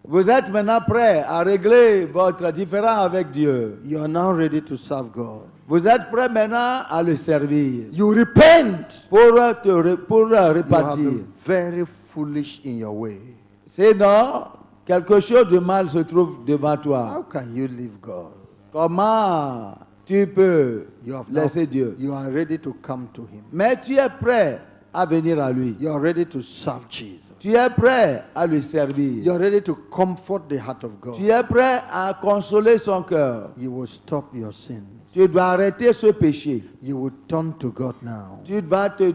Vous êtes maintenant prêts à régler votre différend avec Dieu. You are now ready to serve God. Vous êtes prêts maintenant à le servir. You repent. Pour You have repentir. been very foolish in your way. Sinon, quelque chose de mal se trouve devant toi. How can you leave God? Comment tu peux You have now- laisser Dieu? You are ready to come to Him. Mais tu es prêt à venir à lui. You are ready to serve Jesus. Tu es prêt à lui servir. You are ready to comfort the heart of God. Tu es prêt à consoler son cœur. You will stop your sins. Tu dois arrêter ce péché. You will turn to God now. Tu vas te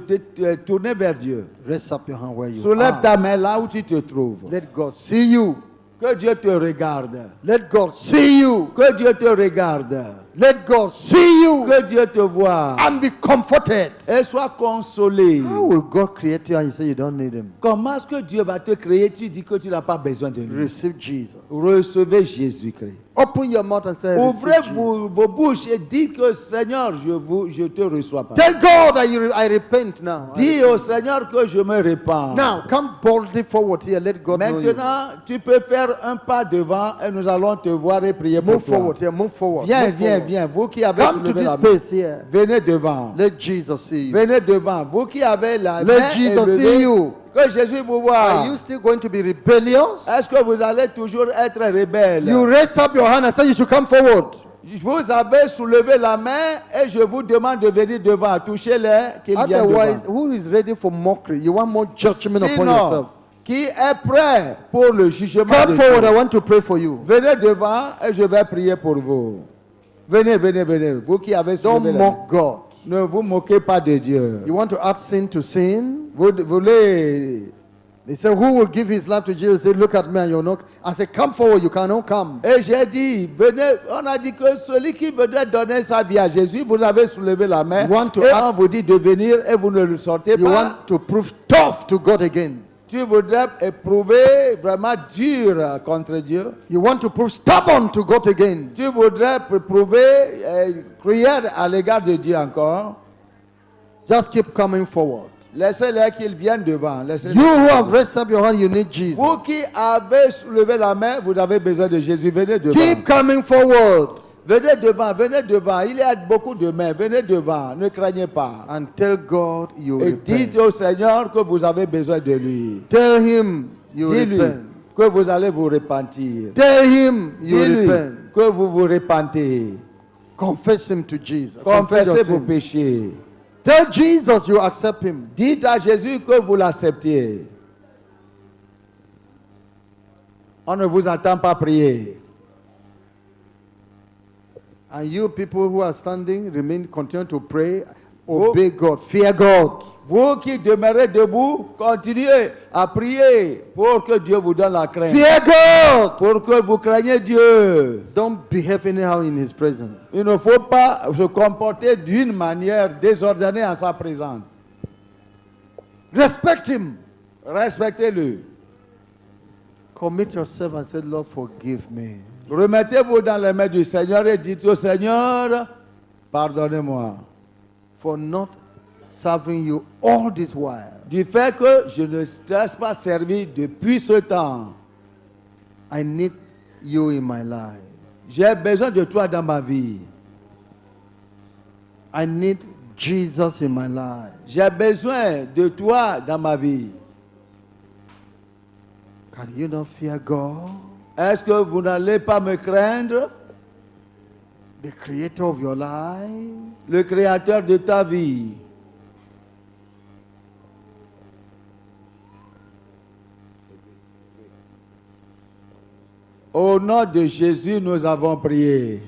tourner vers Dieu. Raise up your hand where you Soulève are. ta main là où tu te trouves. Let God see you. Que Dieu te regarde. Let God see you. Que Dieu te regarde. Let God see you Que Dieu te voie. and be comforted. Et sois consolé. How will God create you and you say you don't need Him? Comment est-ce que Dieu va te créer? Tu dis que tu n'as pas besoin de lui. Receive Jesus. Recevez Jésus-Christ. Open your mouth and say, Ouvrez receive Jesus. vos bouches et dites que Seigneur, je te reçois pas. Tell God that I repent now. Dis au Seigneur que je me répands. Now, come boldly forward here. Let God know you. Maintenant, tu peux faire un pas devant et nous allons te voir et prier pour Move toi. forward here. Move forward. Viens, Move viens, forward. viens. Vous qui avez Come to soulevé this la main, place here. venez devant. Let Jesus see you. Venez devant. Vous qui avez la Let main Jesus élevée, see you. que Jésus vous Are voie. you still going to be rebellious? Est-ce que vous allez toujours être rebelle? You raise up your hand and say you should come forward. Vous avez soulevé la main et je vous demande de venir devant. Touchez-les qu'ils viennent Otherwise, devant. who is ready for mockery? You want more judgment upon Sinon, yourself. qui est prêt pour le jugement Come de forward. Dieu? I want to pray for you. Venez devant et je vais prier pour vous. Venez, venez, venez. Vous qui avez Don't soulevé la main. mock God. Ne vous moquez pas de Dieu. You want to add sin to sin? Vous voulez... They say, who will give his life to Jesus? Say, look at me and you'll not. I say, come forward. You cannot come. Et j'ai dit, venez, on a dit que celui qui veut donner sa vie à Jésus, vous avez soulevé la main You want to et act- on vous dit de venir et vous ne le sortez You pas. want to prove tough to God again. Tu voudrais éprouver vraiment dur contre Dieu. You want to prove stubborn to God again. Tu voudrais prouver crier à l'égard de Dieu encore. Just keep coming forward. Laissez-les qu'ils viennent devant. Laissez-les. You who have raised up your hand, you need Jesus. Vous qui avez soulevé la main, vous avez besoin de Jésus. Venez devant. Keep coming forward Venez devant, venez devant. Il y a beaucoup de mains. Venez devant. Ne craignez pas. and tell God you Et repent. dites au Seigneur que vous avez besoin de lui. Tell him you Dis-lui repent. que vous allez vous repentir. Tell him you Dis-lui repent. que vous vous repentez. Confess him to Jesus. Confess Confessez your vos sin. péchés. Tell Jesus you accept him. Dites à Jésus que vous l'acceptez. On ne vous entend pas prier. And you people who are standing, continue to pray, obey God, fear God. Vous qui demeurez debout, continuez à prier pour que Dieu vous donne la crainte. Fear God. Pour que vous craignez Dieu. Don't behave anyhow in his presence. Il ne faut pas se comporter d'une manière désordonnée en sa présence. Respect him. Respectez-le. Commit yourself and say, Lord, forgive me. Remettez-vous dans les mains du Seigneur et dites au Seigneur, pardonnez-moi For not serving you all this while. du fait que je ne t'ai pas servi depuis ce temps. I need you in my life. J'ai besoin de toi dans ma vie. I need Jesus in my life. J'ai besoin de toi dans ma vie. Can you not fear God, Est-ce que vous n'allez pas me craindre, the creator of your life? le créateur de ta vie? Au nom de Jésus, nous avons prié.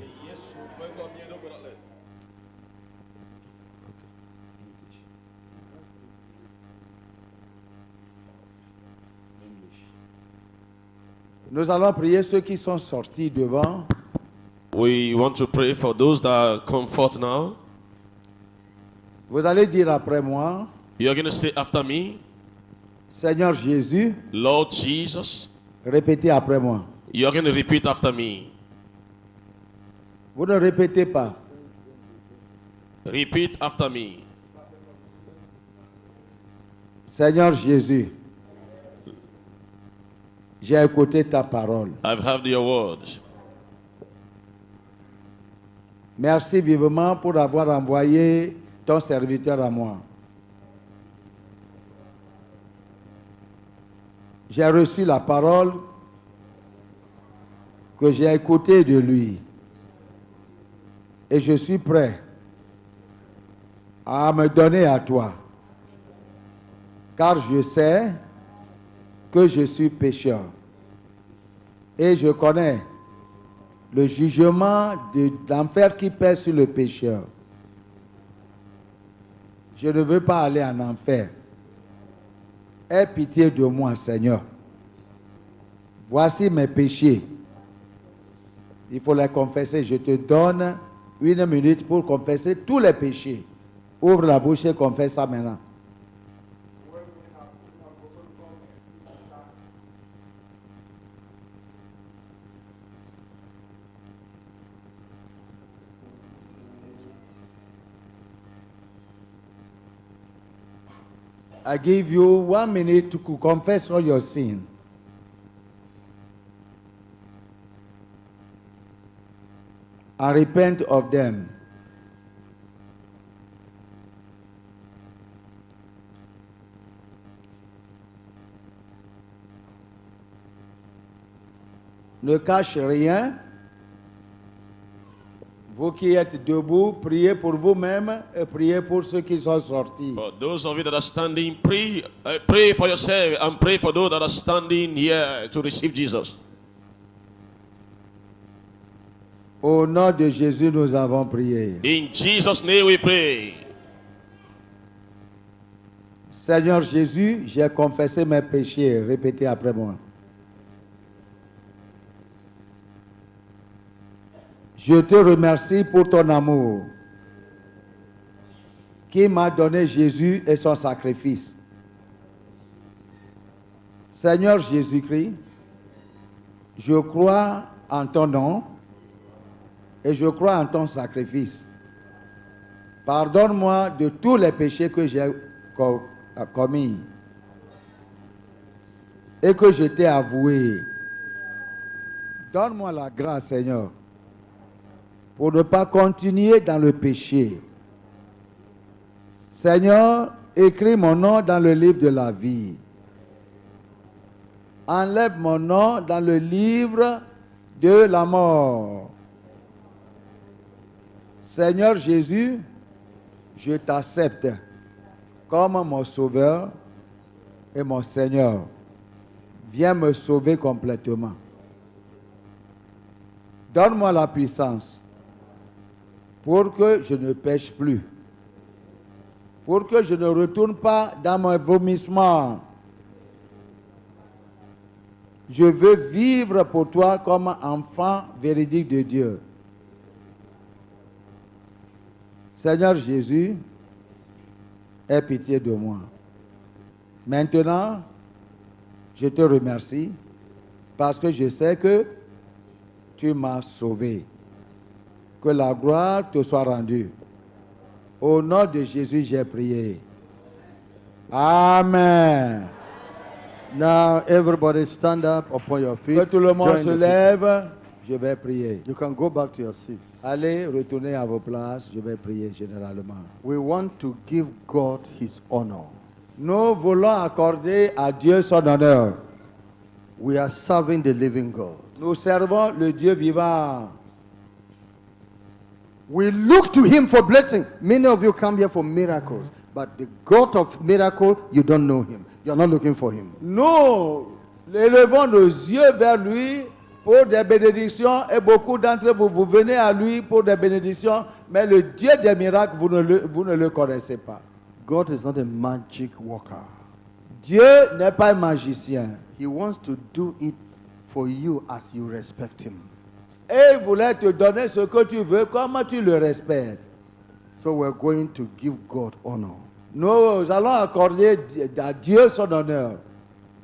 Nous allons prier ceux qui sont sortis devant. We want to pray for those that come forth now. Vous allez dire après moi, You're going to say after me, Seigneur Jésus, Lord Jesus. répétez après moi. You're going to repeat after me. Vous ne répétez pas. Repeat after me. Seigneur Jésus, j'ai écouté ta parole. I've heard your words. Merci vivement pour avoir envoyé ton serviteur à moi. J'ai reçu la parole que j'ai écoutée de lui. Et je suis prêt à me donner à toi. Car je sais que je suis pécheur. Et je connais le jugement de l'enfer qui pèse sur le pécheur. Je ne veux pas aller en enfer. Aie pitié de moi, Seigneur. Voici mes péchés. Il faut les confesser. Je te donne 1 minute pour confesser tous les péchés. Ouvre la bouche et confesse ça maintenant. I give you 1 minute to confess all your sin. And repent of them. Ne cache rien. Vous qui êtes debout, priez pour vous-même et priez pour ceux qui sont sortis. For those of you that are standing, pray for yourself and pray for those that are standing here to receive Jesus. Au nom de Jésus, nous avons prié. In Jesus' name we pray. Seigneur Jésus, j'ai confessé mes péchés. Répétez après moi. Je te remercie pour ton amour qui m'a donné Jésus et son sacrifice. Seigneur Jésus-Christ, je crois en ton nom et je crois en ton sacrifice. Pardonne-moi de tous les péchés que j'ai commis et que je t'ai avoué. Donne-moi la grâce, Seigneur, pour ne pas continuer dans le péché. Seigneur, écris mon nom dans le livre de la vie. Enlève mon nom dans le livre de la mort. Seigneur Jésus, je t'accepte comme mon sauveur et mon Seigneur. Viens me sauver complètement. Donne-moi la puissance pour que je ne pêche plus, pour que je ne retourne pas dans mon vomissement. Je veux vivre pour toi comme enfant véridique de Dieu. Seigneur Jésus, aie pitié de moi. Maintenant, je te remercie parce que je sais que tu m'as sauvé. Que la gloire te soit rendue. Au nom de Jésus, j'ai prié. Amen. Now, everybody stand up upon your feet. Que tout le monde Join se the lève, je vais prier. You can go back to your seats. Allez, retournez à vos places, je vais prier généralement. We want to give God his honor. Nous voulons accorder à Dieu son honneur. We are serving the living God. Nous servons le Dieu vivant. We look to him for blessing. Many of you come here for miracles, but the God of miracle, you don't know him. You're not looking for him. Nous élevons nos yeux vers lui pour des bénédictions et beaucoup d'entre vous, vous venez à lui pour des bénédictions, mais le Dieu des miracles, vous ne le connaissez pas. God is not a magic worker. Dieu n'est pas un magicien. He wants to do it for you as you respect him. Et il voulait te donner ce que tu veux, comment tu le respectes. So we're going to give God honor. Nous allons accorder à Dieu son honneur.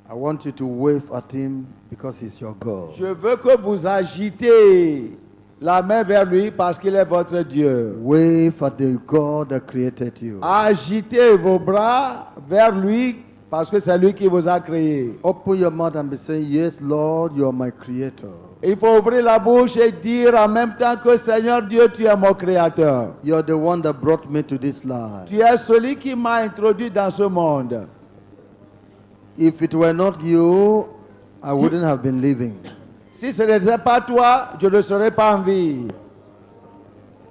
I want you to wave at him because he's your God. Je veux que vous agitez la main vers lui parce qu'il est votre Dieu. Wave at the God that created you. Agitez vos bras vers lui parce que c'est lui qui vous a créé. Open your mouth and be saying, yes, Lord, you are my creator. Il faut ouvrir la bouche et dire en même temps que Seigneur Dieu, tu es mon créateur. You are the one that brought me to this life. Tu es celui qui m'a introduit dans ce monde. If it were not you, I wouldn't have been living. Si ce n'était pas toi, je ne serais pas en vie.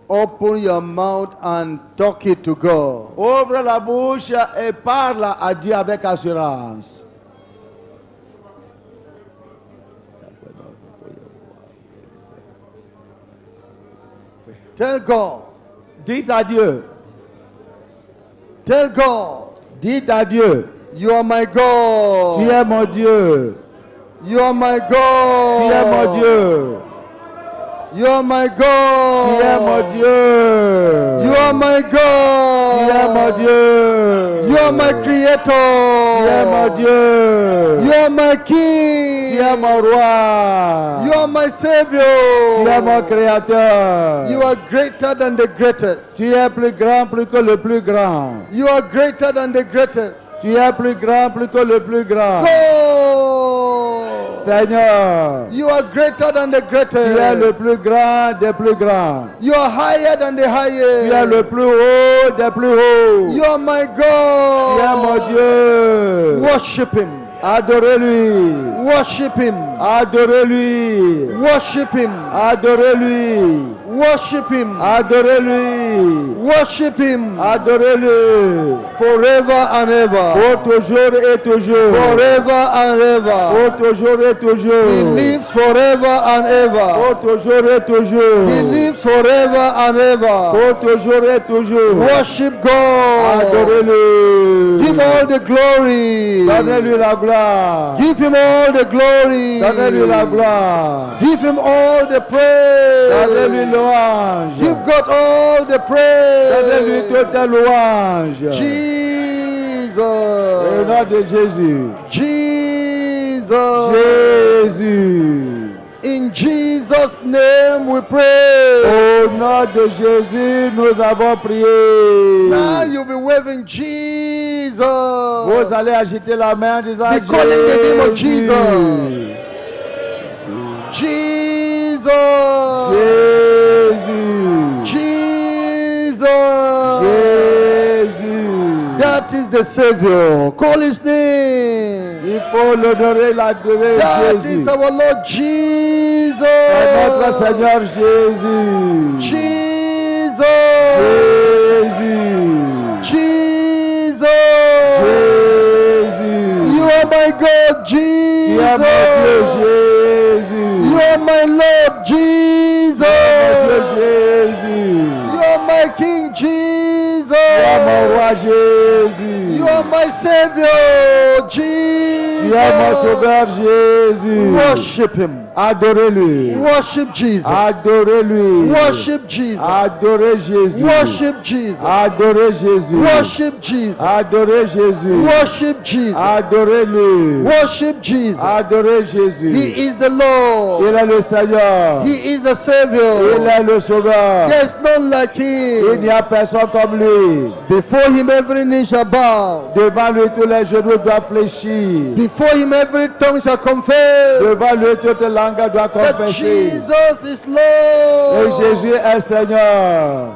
Open your mouth and talk it to God. Ouvre la bouche et parle à Dieu avec assurance. Tell God. Dites à Dieu. Tell God. Dites à Dieu. You are my God. Tu es mon Dieu. You are my God. Tu es mon Dieu. You are my God. Tu es mon Dieu. You are my God. Tu es mon Dieu. You are my creator. Tu es mon Dieu. You are my king. Tu es mon roi. You are my savior. Tu es mon créateur. You are greater than the greatest. Tu es plus grand plus que le plus grand. You are greater than the greatest. Tu es plus grand plus que le plus grand. God. Seigneur, You are greater than the tu es greatest. le plus grand des plus grands. You are higher than the Tu es highest. le plus haut des plus hauts. You are my Tu es mon God. Dieu. Worship him. Adorez-lui. Worship him. Adorez-lui. Worship him. Adorez-lui. Worship him. Adorez-lui. Worship him. Adorez-le. Forever and ever. Pour toujours et toujours. Forever and ever. Pour toujours et He toujours. lives forever and ever. Pour toujours et toujours. He lives forever and ever. Pour toujours et toujours. Worship God. Adorez-le. Give all the glory. Donnez-lui la gloire. Give him all the glory. Donnez-lui la gloire. Give him all the Donnez-lui praise. louange. Give God all the Donnez-lui praise. toute la louange. Jesus. Au nom de Jésus. Jesus. Jésus. In Jesus' name we pray. Au nom de Jésus, nous avons prié. Now you'll be waving Jesus. Vous allez agiter la main en disant Be calling the name of Jésus. Jesus. Jésus. Jesus. Jésus. That is the Savior. Call his name. Il faut l'honorer, l'adorer, That Jésus. is our Lord Jesus. Et notre Seigneur Jésus. Jesus. Jésus. Jesus. Jésus. You are my God, Tu es Jesus. mon Dieu, Jésus. You are my Lord, Mon Dieu, Jesus. Jésus. You are my King, Jesus. Tu es mon roi Jésus. You are my Savior, Tu es mon Jesus. sauveur Jésus. Worship him. Adorez-lui. Worship Jesus. Adorez-lui. Worship Jesus. Adorez Jésus. Worship Jesus. Adorez Jésus. Worship Jesus. Adorez Jésus. Worship Jesus. Adorez-le. Worship Jesus. Adorez Jésus. He is the Lord. Il est le Seigneur. He is the Il Savior. est le Sauveur. There is none like Il n'y him. a personne comme lui. Before him every knee shall bow. Devant lui, tous les genoux doivent fléchir. Before Before him every tongue shall confess Devant lui, toute langue doit that confesser. Jesus is Et Lord. Jésus est Seigneur.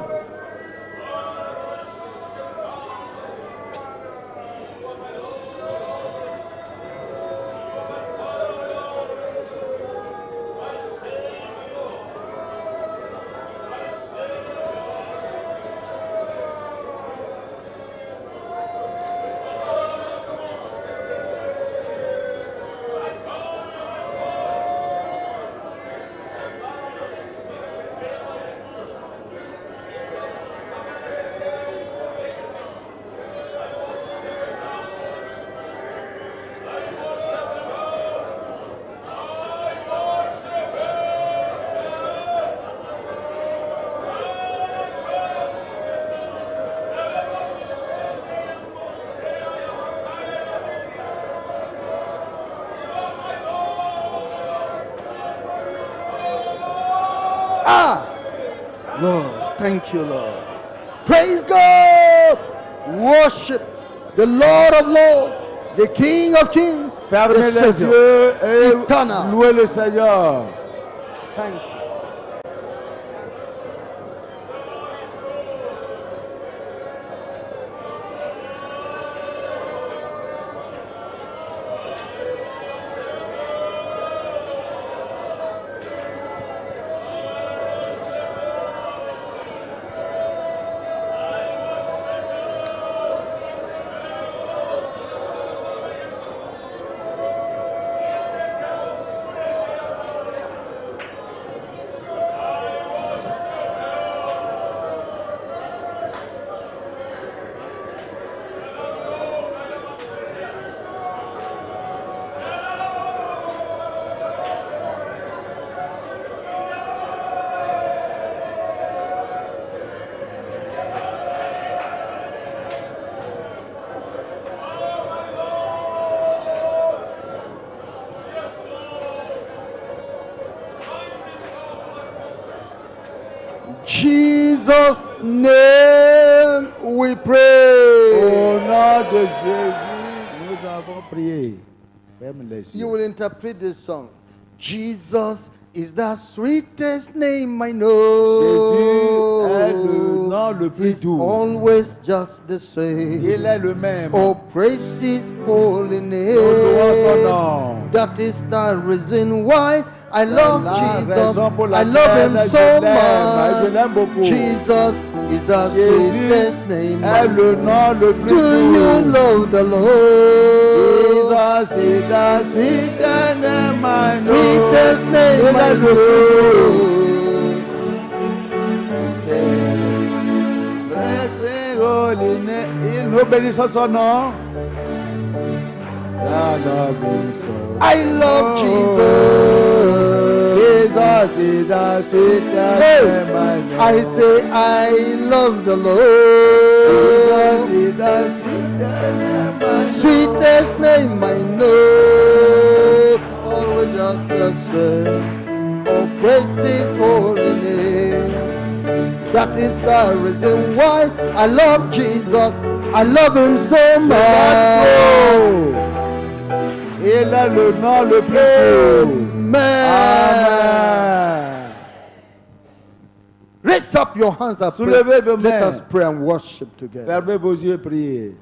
Lord, thank you, Lord. Praise God. Worship the Lord of Lords, the King of Kings, Fermez the les Savior. yeux et Éternel. louez le Seigneur. Thank you. Jesus' name we pray. Au nom de Jésus, nous avons prié. Ferme les You yeux. will interpret this song. Jesus is the sweetest name I know. Jésus est le nom le plus He's doux. always just the same. Il est le même. Oh, praise His holy Nous louons son name. nom. That is the reason why I love la Jesus. raison pour I laquelle love Him je so l'aime. Je l'aime beaucoup. much. Jesus is the Jésus sweetest name. I est le nom le plus Do you doux. love the Lord? Jesus is the sweetest name I know. Sweetest name Il I est le know. Blessed holy name. Il nous bénisse son nom. I love Jesus. Jesus is the sweetest name I know. I say I love the Jesus Lord. is the sweetest name I know. Sweetest name I know. Always just the same. Oh, praise His holy name. That is the reason why I love Jesus. I love Him so much. Il est le nom le plus doux. Amen. Amen. Raise up your hands and Soulevez vos let mains. us pray and worship together. Fermez vos yeux et priez.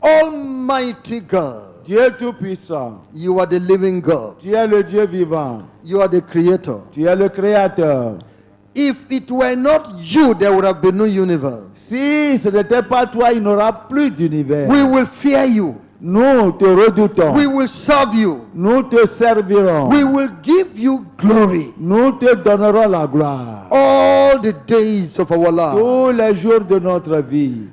Almighty God, Dieu Tout-Puissant, you are the living God. tu es le Dieu vivant, You are the creator. tu es le Créateur. If it were not you, there would have been no universe. Si ce n'était pas toi, il n'y aura plus d'univers. We will fear you. Nous te redoutons. We will serve you. Nous te servirons. We will give you glory Nous te donnerons la gloire. all the days of our life. Tous les jours de notre vie.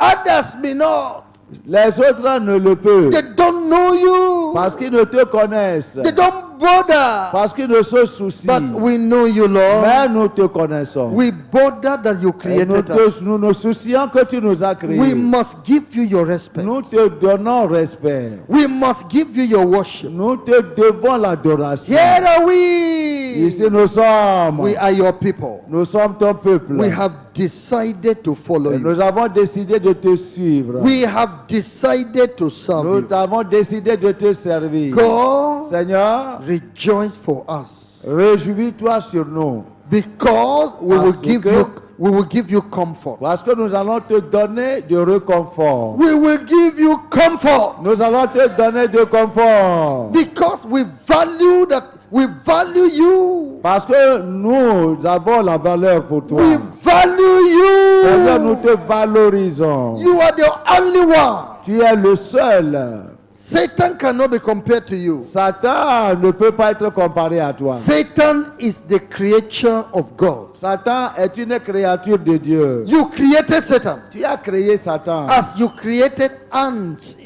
Others may not. Les autres ne le peuvent. They don't know you. Parce qu'ils ne te connaissent. They don't bother. Parce qu'ils ne se soucient. But we know you, Lord. Mais nous te connaissons. We bother that you Et nous, created us. nous nous soucions que tu nous as créés. We must give you your respect. Nous te donnons respect. We must give you your worship. Nous te devons l'adoration. Here are we. Ici nous sommes. We are your people. Nous sommes ton peuple. We have decided to follow Et you. nous avons décidé de te suivre. We have decided to serve Nous you. avons décidé de te servir. God, Seigneur, rejoice for us, réjouis-toi sur nous. because we will Parce give que- you comfort. Parce que nous allons te donner de réconfort. We will give you comfort Nous allons te donner de confort. because we value you. Parce que nous avons la valeur pour toi. We value Seigneur, nous you. te valorisons. You are the only one. Tu es le seul. Satan cannot be compared to you. Satan ne peut pas être comparé à toi. Satan is the creature of God. Satan est une créature de Dieu. You created Satan Tu as créé Satan. as you created ants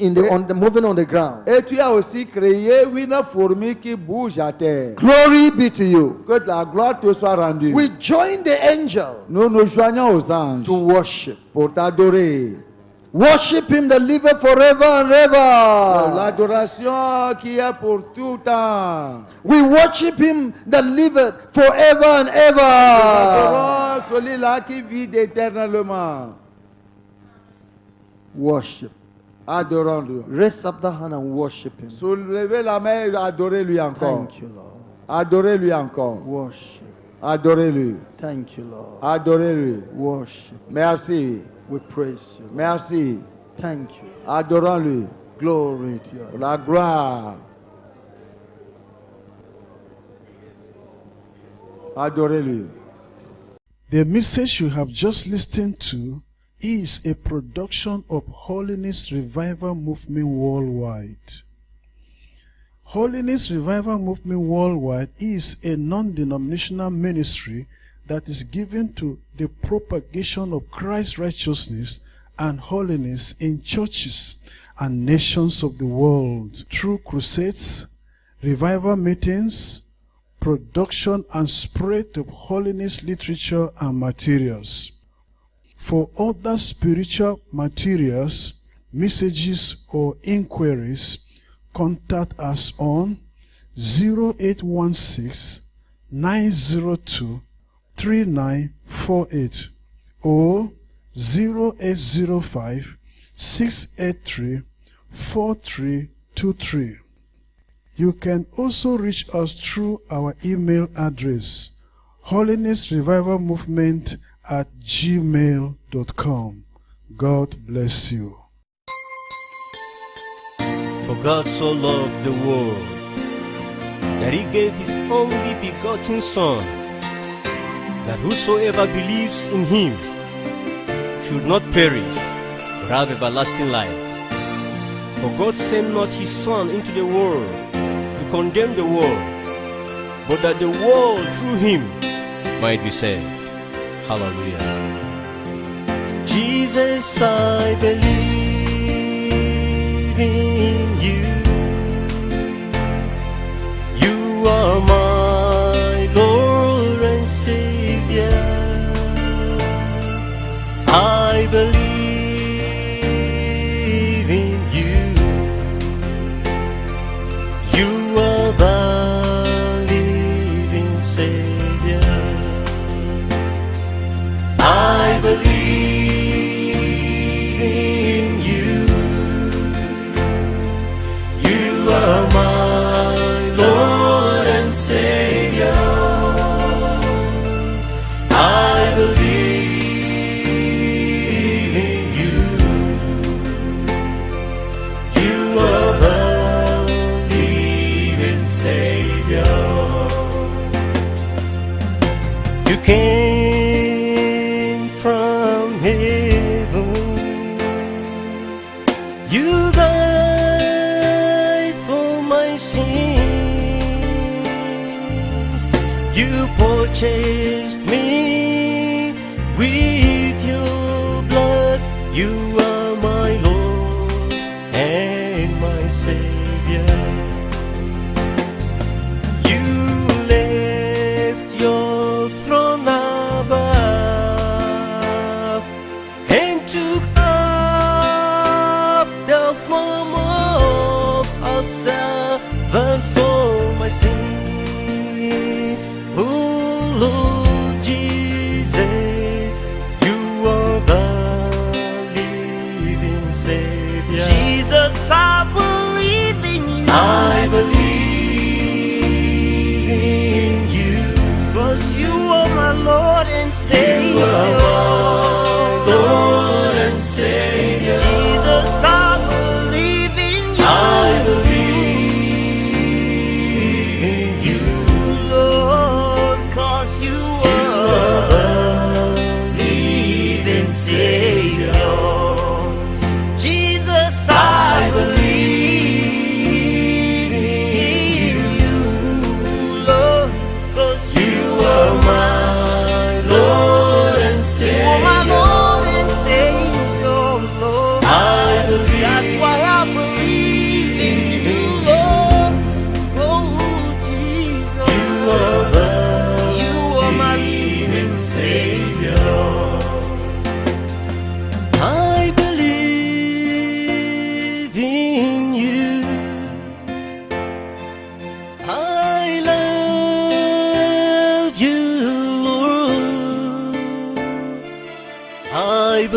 moving on the ground. Et tu as aussi créé une fourmi qui bouge à terre. Glory be to you. Que la gloire te soit rendue. We join the angel Nous nous joignons aux anges to worship. pour t'adorer. Worship him that liveth forever and ever. L'adoration qui est pour tout temps. We worship him that liveth forever and Nous ever. adorons celui-là qui vit éternellement. Worship. Adorons-le. Raise up the hand and worship him. Soulevez la main et adorez-lui encore. Thank you, Lord. Adorez-lui encore. Worship. Adorez-lui. Thank you, Lord. Adorez-lui. Worship. Merci. We praise you. Lord. Merci. Thank you. Adorons-lui. Glory to you. La gloire. Adorez-lui. The message you have just listened to is a production of Holiness Revival Movement Worldwide. Holiness Revival Movement Worldwide is a non-denominational ministry that is given to the propagation of Christ's righteousness and holiness in churches and nations of the world through crusades, revival meetings, production and spread of holiness literature and materials. For other spiritual materials, messages, or inquiries, contact us on 0816 902 3948 or 0805 683 4323. You can also reach us through our email address, holinessrevivalmovement@gmail.com. God bless you. For God so loved the world that he gave his only begotten Son, that whosoever believes in him should not perish, but have everlasting life. For God sent not his Son into the world to condemn the world, but that the world through him might be saved. Hallelujah. Jesus, I believe in you. You are my Lord and Savior. I believe in you. You are the living Savior. I believe in you. You are my Lord and Savior. I believe in you. You are the living Savior. You came from heaven. You died for my sins. You purchased me with your blood. You are my Lord and my Savior. You left your throne above and took up the form of a servant for my sins. Oh Lord Jesus, you are the living Savior. Jesus, I believe in you. I believe in you. 'Cause you are my Lord and Savior. You are my Lord and Savior. Jesus, I believe in you. I believe in you. Lord, 'cause you are the living Savior. Jesus, I believe in you, Lord, 'cause you are my Lord and are Savior. my Lord and Savior, Lord. I believe. That's why I believe in you, Lord. Oh, Jesus, You are the you are my living Savior. I believe in you. I love you, Lord. I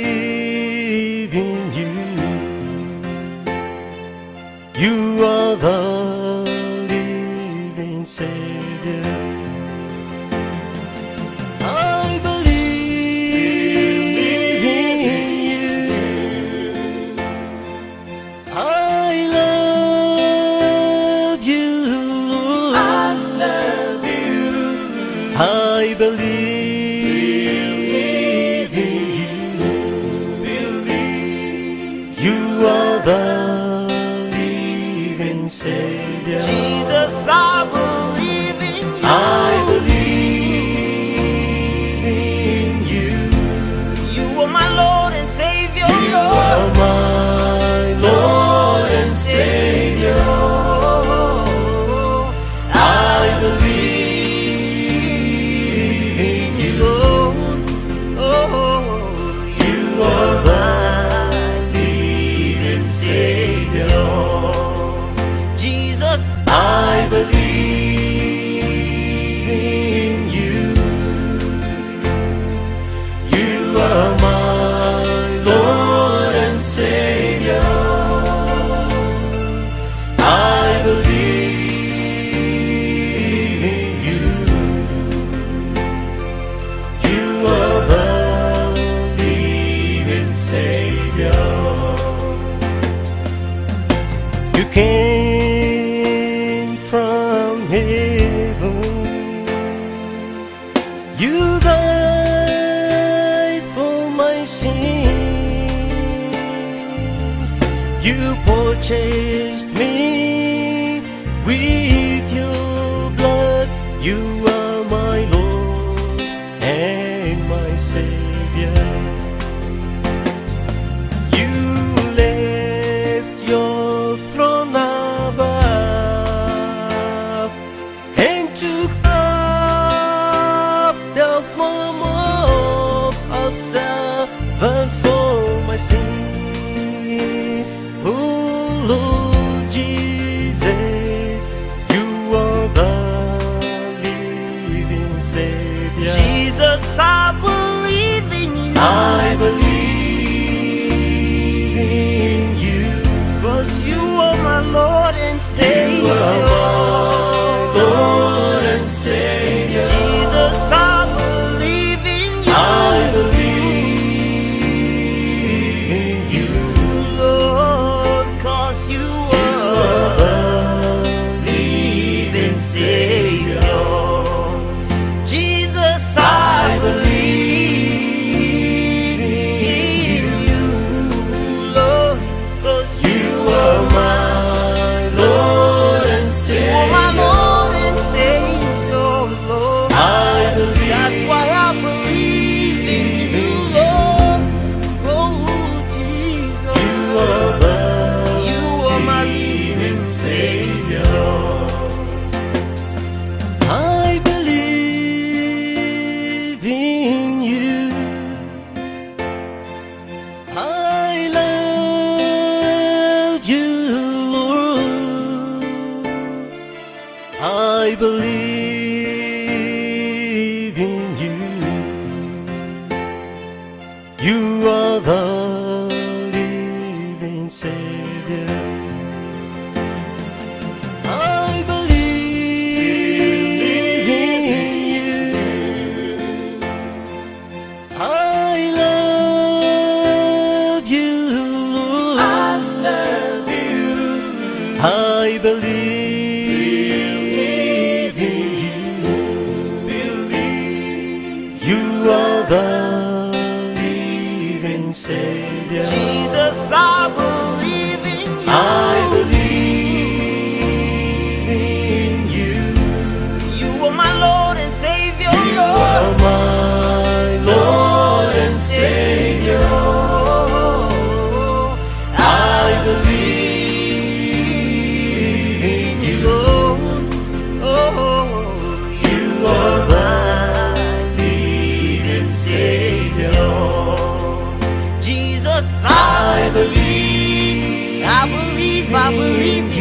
believe in you. You are the living Savior. I believe in you. I love you, Lord. I love you. I believe in you. You are the living Savior. Jesus, I believe in you. I believe in you. You are my Lord and Savior, You are Lord. my Lord and Savior. I believe in you. Lord. Oh, You are the living Savior. Jesus, I believe in you. You are my Lord and Savior. I believe in you. You are the living Savior. You came from heaven. You died for my sins. You purchased me with your blood. You are my Lord and my Savior. You left your throne above and took up the form of a servant for my sins. Oh Lord Jesus, you are the Savior. I believe in you. I love you, Lord. I love you. I believe in you. You are the living Savior. Jesus, I believe in you. I believe in you. You are my Lord and Savior. You are my Lord and Savior. I believe in you. You are my living Savior. Jesus, I believe I believe